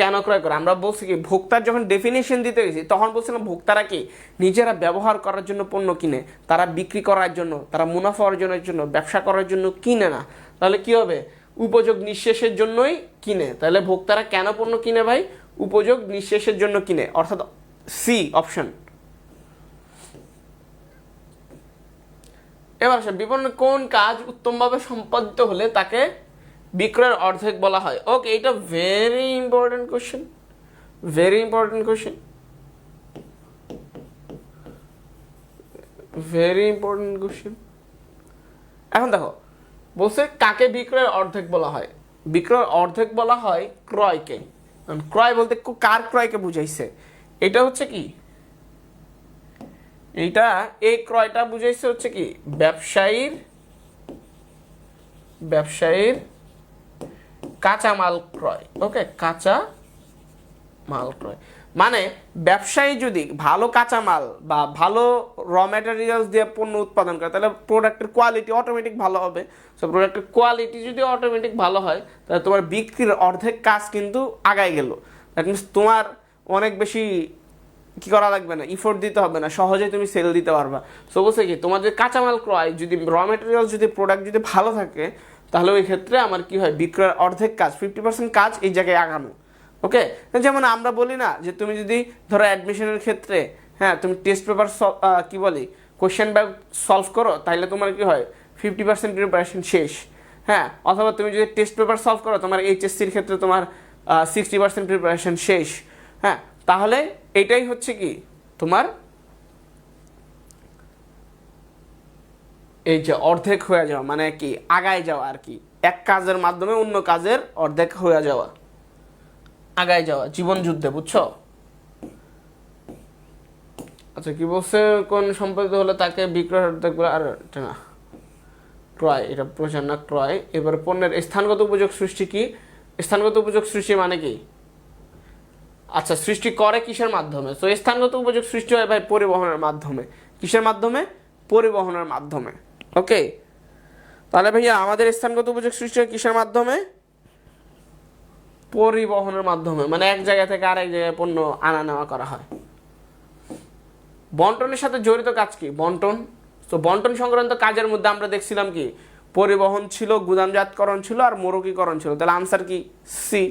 Speaker 1: কেন ক্রয় করে? আমরা বলছি কি ভোক্তার যখন ডেফিনেশন দিতে গেছি তখন বলছিলাম ভোক্তারা কি নিজেরা ব্যবহার করার জন্য পণ্য কিনে, তারা বিক্রি করার জন্য, তারা মুনাফা অর্জনের জন্য, ব্যবসা করার জন্য কিনে না। তাহলে কি হবে? উপযোগ নিঃশেষের জন্যই কিনে। তাহলে ভোক্তারা কেন পণ্য কিনে ভাই? উপযোগ নিঃশেষের জন্য কিনে, অর্থাৎ সি অপশন। এবার আসে বিপণনের কোন কাজ উত্তমভাবে সম্পাদিত হলে তাকে বিক্রয়ের অর্ধেক বলা হয়? ওকে, এটা very important question, very important question, very important question. এখন দেখো বলছে কাকে বিক্রয়ের অর্ধেক বলা হয়? বিক্রয়ের অর্ধেক বলা হয় ক্রয়কে। ক্রয় বলতে কার ক্রয়কে বুঝাইছে? এটা হচ্ছে কি, এইটা এই ক্রয়টা বুঝাইছে হচ্ছে কি ব্যবসায়ীর, ব্যবসায়ীর কাঁচামাল ক্রয়। ওকে, কাঁচা মাল ক্রয় মানে ব্যবসায়ী যদি ভালো কাঁচামাল বা ভালো র ম্যাটেরিয়ালস দিয়ে পণ্য উৎপাদন করে তাহলে প্রোডাক্টের কোয়ালিটি অটোমেটিক ভালো হবে। সো প্রোডাক্টের কোয়ালিটি যদি অটোমেটিক ভালো হয় তাহলে তোমার বিক্রির অর্ধেক কাজ কিন্তু আগায় গেল। দ্যাট মিনস তোমার অনেক বেশি কি করা লাগবে না, ইফোর্ট দিতে হবে না, সহজেই তুমি সেল দিতে পারবা। সো বলছে কি তোমাদের কাঁচামাল ক্রয় যদি র মেটেরিয়াল যদি প্রোডাক্ট যদি ভালো থাকে, তাহলে ওই ক্ষেত্রে আমার কি হয়, বিক্রয়ের অর্ধেক কাজ 50% কাজ এই জায়গায় আগানো। ওকে, যেমন আমরা বলি না যে তুমি যদি ধরো অ্যাডমিশনের ক্ষেত্রে হ্যাঁ তুমি টেস্ট পেপার কি বলি কোশ্চেন ব্যাংক সলভ করো, তাহলে তোমার কি হয় 50% প্রিপারেশন শেষ। হ্যাঁ, অথবা তুমি যদি টেস্ট পেপার সলভ করো, তোমার এইচএসসির ক্ষেত্রে তোমার 60% প্রিপারেশন শেষ। হ্যাঁ, তাহলে এটাই হচ্ছে কি তোমার এই যে অর্ধেক হয়ে যাওয়া, মানে কি আগায় যাওয়া আর কি, এক কাজের মাধ্যমে অন্য কাজের অর্ধেক হয়ে যাওয়া, আগায় যাওয়া জীবন যুদ্ধে, বুঝছো? আচ্ছা, কি বলছে, কোন সম্পাদিত হলে তাকে বিক্রয় অর্ধেক আর না ক্রয়, এটা প্রচার না ক্রয়। এবার পণ্যের স্থানগত উপযোগ সৃষ্টি কি, স্থানগত উপযোগ সৃষ্টি মানে কি, আচ্ছা সৃষ্টি করে কিসের মাধ্যমে? তো স্থানগত উপযোগ সৃষ্টি হয় ভাই পরিবহনের মাধ্যমে। কিসের মাধ্যমে? পরিবহনের মাধ্যমে। ওকে, তাহলে ভাইয়া আমাদের স্থানগত উপযোগ সৃষ্টি হয় কিসের মাধ্যমে? পরিবহনের মাধ্যমে, মানে এক জায়গা থেকে আরেক জায়গায় পণ্য আনা নেওয়া করা হয়। বন্টনের সাথে জড়িত কাজ কি? বন্টন। তো বন্টন সংক্রান্ত কাজের মধ্যে আমরা দেখছিলাম কি পরিবহন ছিল, গুদামজাতকরণ ছিল, আর মোড়কীকরণ ছিল। তাহলে আনসার কি? সি,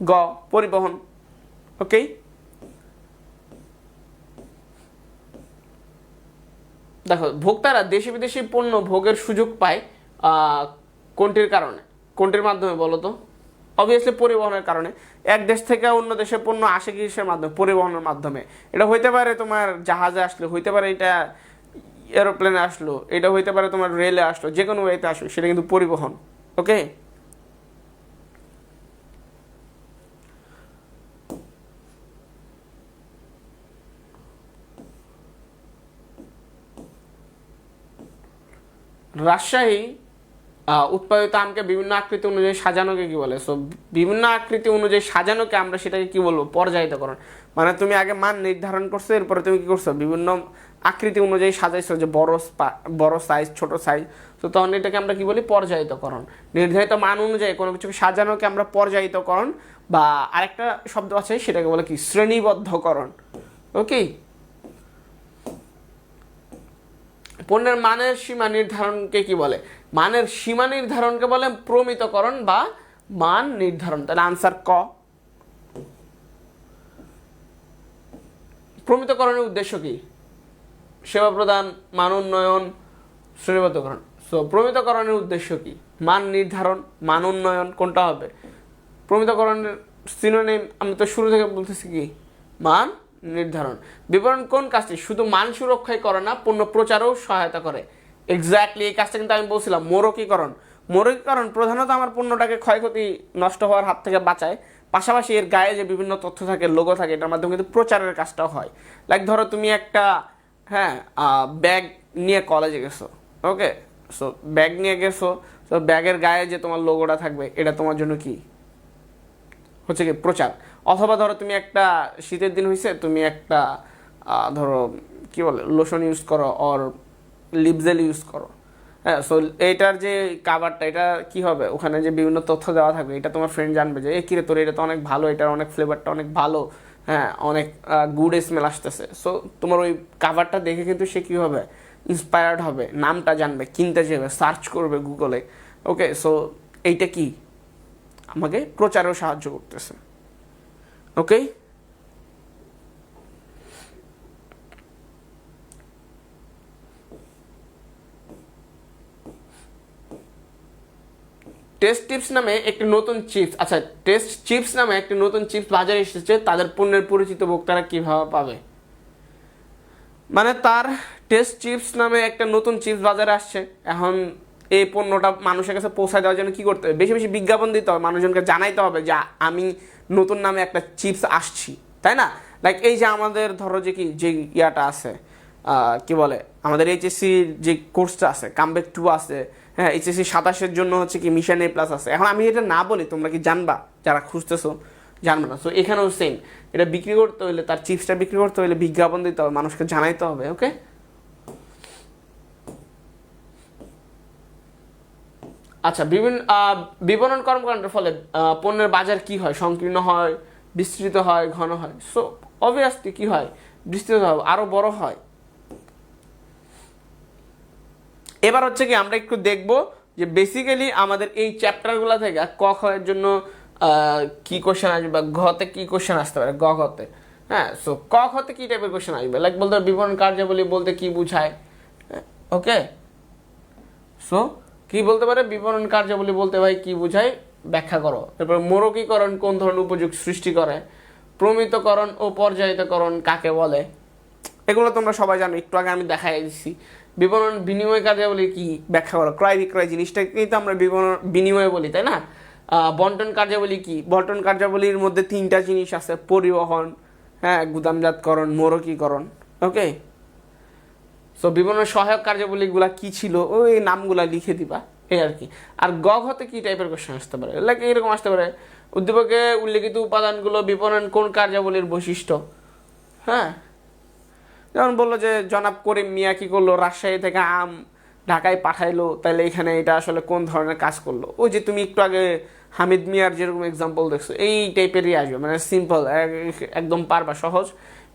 Speaker 1: গ, পরিবহন। ওকে, দেখো ভোক্তারা দেশি বিদেশি পণ্য ভোগের সুযোগ পায় কোনটির কারণে, কোনটির মাধ্যমে বলো তো? অবভিয়াসলি পরিবহনের কারণে। এক দেশ থেকে অন্য দেশে পণ্য আসে কিসের মাধ্যমে? পরিবহনের মাধ্যমে। এটা হইতে পারে তোমার জাহাজে আসলো, হইতে পারে এটা এরোপ্লেনে আসলো, এটা হইতে পারে তোমার রেলে আসলো, যে কোনো ওয়েতে আসলো, সেটা কিন্তু পরিবহন। ওকে, রাজশাহী উৎপাদিত আমকে বিভিন্ন আকৃতি অনুযায়ী সাজানোকে কি বলে? সো বিভিন্ন আকৃতি অনুযায়ী সাজানোকে আমরা সেটাকে কি বলবো? পর্যায়িতকরণ। মানে তুমি আগে মান নির্ধারণ করছো, এরপরে তুমি কি করছো? বিভিন্ন আকৃতি অনুযায়ী সাজাইছো, যে বড় সাইজ, ছোট সাইজ। তো তখন এটাকে আমরা কি বলি? পর্যায়িতকরণ। নির্ধারিত মান অনুযায়ী কোনো কিছুকে সাজানোকে আমরা পর্যায়িতকরণ, বা আরেকটা শব্দ আছে সেটাকে বলে কি? শ্রেণীবদ্ধকরণ। ওকে, পণ্যের মানের সীমা নির্ধারণকে কি বলে? মানের সীমা নির্ধারণকে বলে প্রমিতকরণ বা মান নির্ধারণ। তাহলে আনসার ক। প্রমিতকরণের উদ্দেশ্য কি? সেবা প্রদান, মান উন্নয়ন, শ্রেণীবদ্ধকরণ। সো প্রমিতকরণের উদ্দেশ্য কি? মান নির্ধারণ, মান উন্নয়ন, কোনটা হবে? প্রমিতকরণের সিনোনিম আমি তো শুরু থেকে বলতেছি কি? মান নির্ধারণ। বিপণন কোন কাজটি শুধু মান সুরক্ষাই করে না, পণ্য প্রচারেও সহায়তা করে? এক্স্যাক্টলি এই কাজটা কিন্তু আমি বলছিলাম মোড়কীকরণ। মোড়কীকরণ প্রধানত আমার পণ্যটাকে ক্ষয়ক্ষতি নষ্ট হওয়ার হাত থেকে বাঁচায়, পাশাপাশি এর গায়ে যে বিভিন্ন তথ্য থাকে, লোগো থাকে, এটার মাধ্যমে কিন্তু প্রচারের কাজটাও হয়। লাইক ধরো তুমি একটা হ্যাঁ ব্যাগ নিয়ে কলেজে গেছো, ওকে, সো ব্যাগ নিয়ে গেছো, তো ব্যাগের গায়ে যে তোমার লোগোটা থাকবে, এটা তোমার জন্য কি হচ্ছে কি? প্রচার। অথবা ধরো তুমি একটা শীতের দিন হয়েছে, তুমি একটা ধরো কি বলে লোশন ইউজ করো, অর লিপজেল ইউজ করো। হ্যাঁ, সো এইটার যে কাভারটা, এটা কি হবে? ওখানে যে বিভিন্ন তথ্য দেওয়া থাকবে, এটা তোমার ফ্রেন্ড জানবে যে এ কিরে তোর এটা তো অনেক ভালো, এটার অনেক ফ্লেভারটা অনেক ভালো, হ্যাঁ অনেক গুড স্মেল আসতেছে। সো তোমার ওই কাভারটা দেখে কিন্তু সে কী হবে? ইন্সপায়ার্ড হবে, নামটা জানবে, কিনতে যাবে, সার্চ করবে গুগলে। ওকে, সো এইটা কি আমাকে প্রচারেও সাহায্য করতেছে। ওকে, টেস্ট চিপস নামে একটি নতুন চিপস, আচ্ছা টেস্ট চিপস নামে একটি নতুন চিপস বাজারে এসেছে, তাদের পণ্যের পরিচিত ভোক্তারা কিভাবে পাবে? মানে তার টেস্ট চিপস নামে একটা নতুন চিপস বাজারে আসছে, এখন এই পণ্যটা মানুষের কাছে পৌঁছায় দেওয়ার জন্য কি করতে হবে? বেশি বেশি বিজ্ঞাপন দিতে হবে, মানুষজনকে জানাইতে হবে যে আমি নতুন নামে একটা চিপস আসছি, তাই না? লাইক এই যে আমাদের ধরো যে কি যে ইয়াটা আছে কি বলে আমাদের এইচএসসি যে কোর্সটা আছে, কামব্যাক 2 আছে, হ্যাঁ এইচএসসি 27-এর জন্য হচ্ছে কি মিশন A+ আছে। এখন আমি এটা না বলি, তোমরা কি জানবা? যারা খুঁজতেছো জানবে না। সো এখানেও সেম, এটা বিক্রি করতে হলে, তার চিপসটা বিক্রি করতে হলে বিজ্ঞাপন দিতে হবে, মানুষকে জানাইতে হবে। ওকে, আচ্ছা বিপণন কর্মকাণ্ডের ফলে পণ্যের বাজার কি হয়? সংকীর্ণ হয়, বিস্তৃত হয়, ঘন হয়? সো অবভিয়াসলি কি হয়, বিস্তৃত হয়, আরো বড় হয়। এবার হচ্ছে কি আমরা একটু দেখব যে বেসিক্যালি আমাদের এই চ্যাপ্টারগুলো থেকে ক খ এর জন্য কি কোশ্চেন আসবে বা ঘতে কি কোশ্চেন আসতে পারে, গ ঘতে। হ্যাঁ, সো ক খতে কি টাইপের কোশ্চেন আসবে, লাইক বলতে বিবরণ কার্যাবলী বলতে কি বোঝায়। ওকে, সো কি বলতে পারে বিবরণ কার্যাবলী বলতে ভাই কি বোঝায় ব্যাখ্যা করো। তারপর মোড়কীকরণ কোন ধরনের উপযোগ সৃষ্টি করে, প্রমিতকরণ ও পর্যায়িতকরণ কাকে বলে, এগুলো তোমরা সবাই জানো, একটু আগে আমি দেখাই দিচ্ছি। বিপণন বিনিময় কার্যাবলী কি ব্যাখ্যা করো, ক্রয় বিক্রয় জিনিসটাকেই তো আমরা বিনিময় বলি, তাই না। বন্টন কার্যাবলী কি, বন্টন কার্যাবলীর মধ্যে 3টা জিনিস আছে, পরিবহন, হ্যাঁ, গুদামজাতকরণ, মোড়কীকরণ। ওকে, সো বিভিন্ন সহায়ক কার্যাবলীগুলা কি ছিল ওই নামগুলা লিখে দিবা, এই আর কি। আর গ ঘতে কি টাইপের কোশ্চেন আসতে পারে, লাইক এরকম আসতে পারে, উদ্দীপকে উল্লেখিত উপাদানগুলো বিপণন কোন কার্যাবলীর বৈশিষ্ট্য। হ্যাঁ, যেমন বললো যে জনাব করিম মিয়া কি করলো, রাজশাহী থেকে আম ঢাকায় পাঠাইলো, তাহলে এখানে এটা আসলে কোন ধরনের কাজ করলো। ওই যে তুমি একটু আগে হামিদ মিয়ার যেরকম এক্সাম্পল দেখছো, এই টাইপেরই আসবে, মানে সিম্পল, একদম পারবা, সহজ।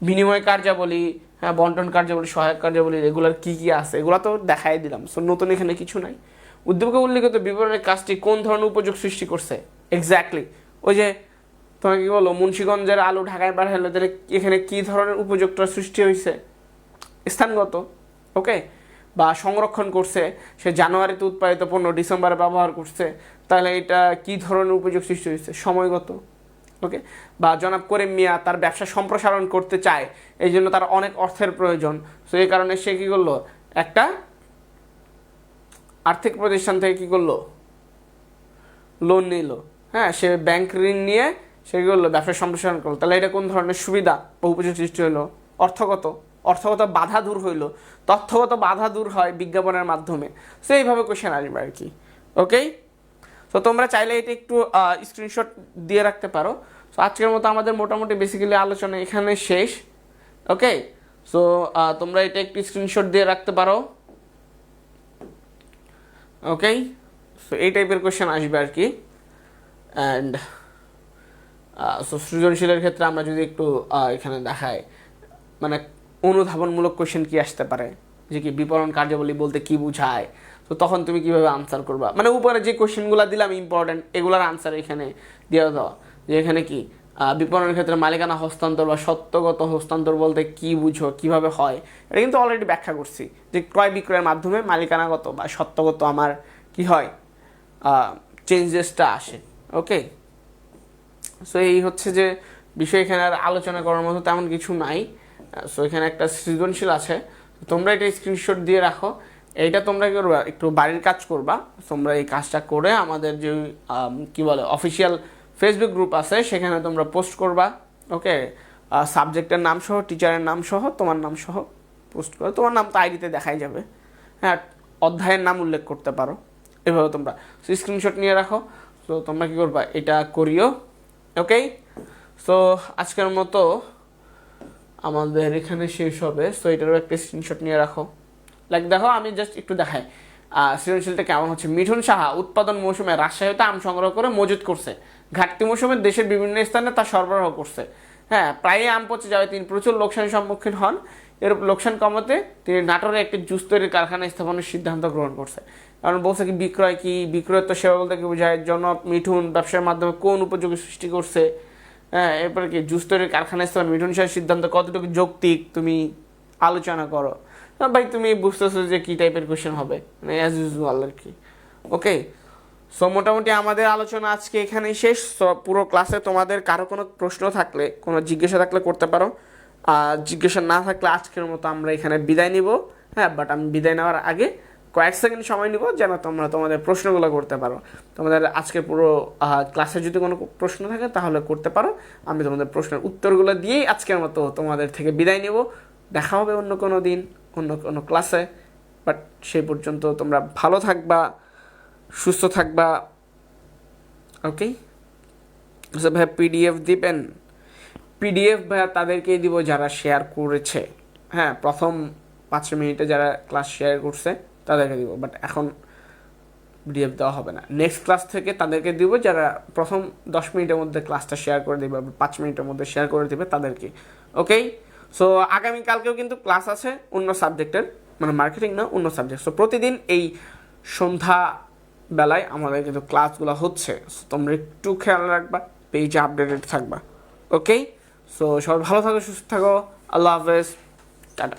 Speaker 1: বিনিময় কার্যাবলী, হ্যাঁ, বন্টন কার্যাবলী, সহায়ক কার্যাবলী, এগুলোর কি কি আছে এগুলো তো দেখাই দিলাম, সো নতুন এখানে কিছু নাই। উদ্যোগে উল্লেখিত বিবরণের কাজটি কোন ধরনের উপযোগ সৃষ্টি করছে, এক্স্যাক্টলি ওই যে তোমাকে কি বলো, মুন্সিগঞ্জের আলু ঢাকায় পাঠাইলো, তাহলে এখানে কি ধরনের উপযোগটা সৃষ্টি হয়েছে, স্থানগত। ওকে, বা সংরক্ষণ করছে, সে জানুয়ারিতে উৎপাদিত পণ্য ডিসেম্বরে ব্যবহার করছে, তাহলে এটা কি ধরনের উপযোগ সৃষ্টি হয়েছে, সময়গত। ওকে, বা জনাব করিম মিয়া তার ব্যবসা সম্প্রসারণ করতে চায়, এই জন্য তার অনেক অর্থের প্রয়োজন, সো এই কারণে সে কি করলো, একটা আর্থিক প্রতিষ্ঠান থেকে কি করলো, লোন নিল। হ্যাঁ, সে ব্যাংক ঋণ নিয়ে সে কি করলো, ব্যবসা সম্প্রসারণ করলো, তাহলে এটা কোন ধরনের সুবিধা বা উপযোগ সৃষ্টি হলো, অর্থগত। অর্থগত বাধা দূর হইলো, তথ্যগত বাধা দূর হয় বিজ্ঞাপনের মাধ্যমে। সো এইভাবে কোশ্চেন আসবে আর কি। ওকে, তো তোমরা চাইলে এটা একটু স্ক্রিনশট দিয়ে রাখতে পারো। সো আজকের মতো আমাদের মোটামুটি বেসিক্যালি আলোচনা এখানে শেষ। ওকে, সো তোমরা এটা একটু স্ক্রিনশট দিয়ে রাখতে পারো। ওকে, সো এই টাইপের কোশ্চেন আসবে আর কি। অ্যান্ড সো সৃজনশীলের ক্ষেত্রে আমরা যদি একটু এখানে দেখাই, মানে অনুধাবনমূলক কোশ্চেন কি আসতে পারে, যে কি বিপণন কার্যাবলী বলতে কি বোঝায়, তো তখন তুমি কিভাবে আনসার করবা, মানে উপরে যে কোশ্চেনগুলো দিলাম ইম্পর্টেন্ট, এগুলোর আনসার এখানে দিয়ে দেওয়া, যে এখানে কি বিপণনের ক্ষেত্রে মালিকানা হস্তান্তর বা সত্যগত হস্তান্তর বলতে কি বুঝো, কিভাবে হয়, এটা কিন্তু অলরেডি ব্যাখ্যা করছি, যে ক্রয় বিক্রয়ের মাধ্যমে মালিকানাগত বা সত্যগত আমার কি হয়, চেঞ্জেসটা আসে। ওকে, সো এই হচ্ছে যে বিষয়, এখানে আর আলোচনা করার মতো তেমন কিছু নাই। সো এখানে একটা সৃজনশীল আছে, তোমরা এটা স্ক্রিনশট দিয়ে রাখো। এইটা তোমরা কি করবা, একটু বাড়ির কাজ করবা, তোমরা এই কাজটা করে আমাদের যে কি বলে অফিসিয়াল ফেসবুক গ্রুপ আছে সেখানে তোমরা পোস্ট করবা। ওকে, সাবজেক্টের নাম সহ, টিচারের নাম সহ, তোমার নাম সহ পোস্ট করো, তোমার নাম তো আইডিতে দেখাই যাবে। হ্যাঁ, অধ্যায়ের নাম উল্লেখ করতে পারো, এভাবে তোমরা স্ক্রিনশট নিয়ে রাখো। তো তোমরা কি করবা, এটা করিও। ওকে, সো আজকের মতো আমাদের এখানে শেষ হবে। সো এটারও একটা স্ক্রিনশট নিয়ে রাখো। লাইক দেখো, আমি জাস্ট একটু দেখাই সৃজনশীলটা কেমন হচ্ছে। মিঠুন সাহা উৎপাদন মৌসুমে রাজশাহীতে আম সংগ্রহ করে মজুত করছে, ঘাটতি মৌসুমে দেশের বিভিন্ন স্থানে তা সরবরাহ করছে। হ্যাঁ, প্রায় আম পচে যাবে, তিনি প্রচুর লোকসানের সম্মুখীন হন। এর লোকসান কমাতে তিনি নাটোরে একটি জুস তৈরির কারখানা স্থাপনের সিদ্ধান্ত গ্রহণ করছে। কারণ বলছে কি বিক্রয় কি, বিক্রয় তো সেবা বলতে কি বোঝায়, জনক মিঠুন ব্যবসার মাধ্যমে কোন উপযোগী সৃষ্টি করছে। হ্যাঁ, এরপরে কি জুস তৈরির কারখানা স্থাপন, মিঠুন সাহের সিদ্ধান্ত কতটুকু যৌক্তিক তুমি আলোচনা করো। ভাই তুমি বুঝতেছো যে কী টাইপের কোয়েশ্চেন হবে, মানে অ্যাজ ইউজুয়াল আর কি। ওকে, সো মোটামুটি আমাদের আলোচনা আজকে এখানেই শেষ। সো পুরো ক্লাসে তোমাদের কারো কোনো প্রশ্ন থাকলে, কোনো জিজ্ঞাসা থাকলে করতে পারো, আর জিজ্ঞাসা না থাকলে আজকের মতো আমরা এখানে বিদায় নিব। হ্যাঁ, বাট আমি বিদায় নেওয়ার আগে কয়েক সেকেন্ড সময় নিব যেন তোমরা তোমাদের প্রশ্নগুলো করতে পারো। তোমাদের আজকে পুরো ক্লাসে যদি কোনো প্রশ্ন থাকে তাহলে করতে পারো, আমি তোমাদের প্রশ্নের উত্তরগুলো দিয়েই আজকের মতো তোমাদের থেকে বিদায় নেব। দেখা হবে অন্য কোনো দিন, অন্য কোনো ক্লাসে। বাট সেই পর্যন্ত তোমরা ভালো থাকবা, সুস্থ থাকবা। ওকে, ভাইয়া পিডিএফ দিবেন? পিডিএফ ভাইয়া তাদেরকেই দিব যারা শেয়ার করেছে। হ্যাঁ, প্রথম 5 মিনিটে যারা ক্লাস শেয়ার করছে তাদেরকে দিব, বাট এখন পিডিএফ দেওয়া হবে না। নেক্সট ক্লাস থেকে তাদেরকে দিব যারা প্রথম 10 মিনিটের মধ্যে ক্লাসটা শেয়ার করে দেবে, 5 মিনিটের মধ্যে শেয়ার করে দেবে তাদেরকে। ওকে, সো আগামীকালকেও কিন্তু ক্লাস আছে অন্য সাবজেক্টের, মানে মার্কেটিং না, অন্য সাবজেক্ট। সো প্রতিদিন এই সন্ধ্যা বেলায় আমাদের কিন্তু ক্লাসগুলো হচ্ছে। সো তোমরা একটু খেয়াল রাখবা, পেজে আপডেটেড থাকবা। ওকে, সো সবাই ভালো থাকো, সুস্থ থাকো, আল্লাহ হাফেজ, টাটা।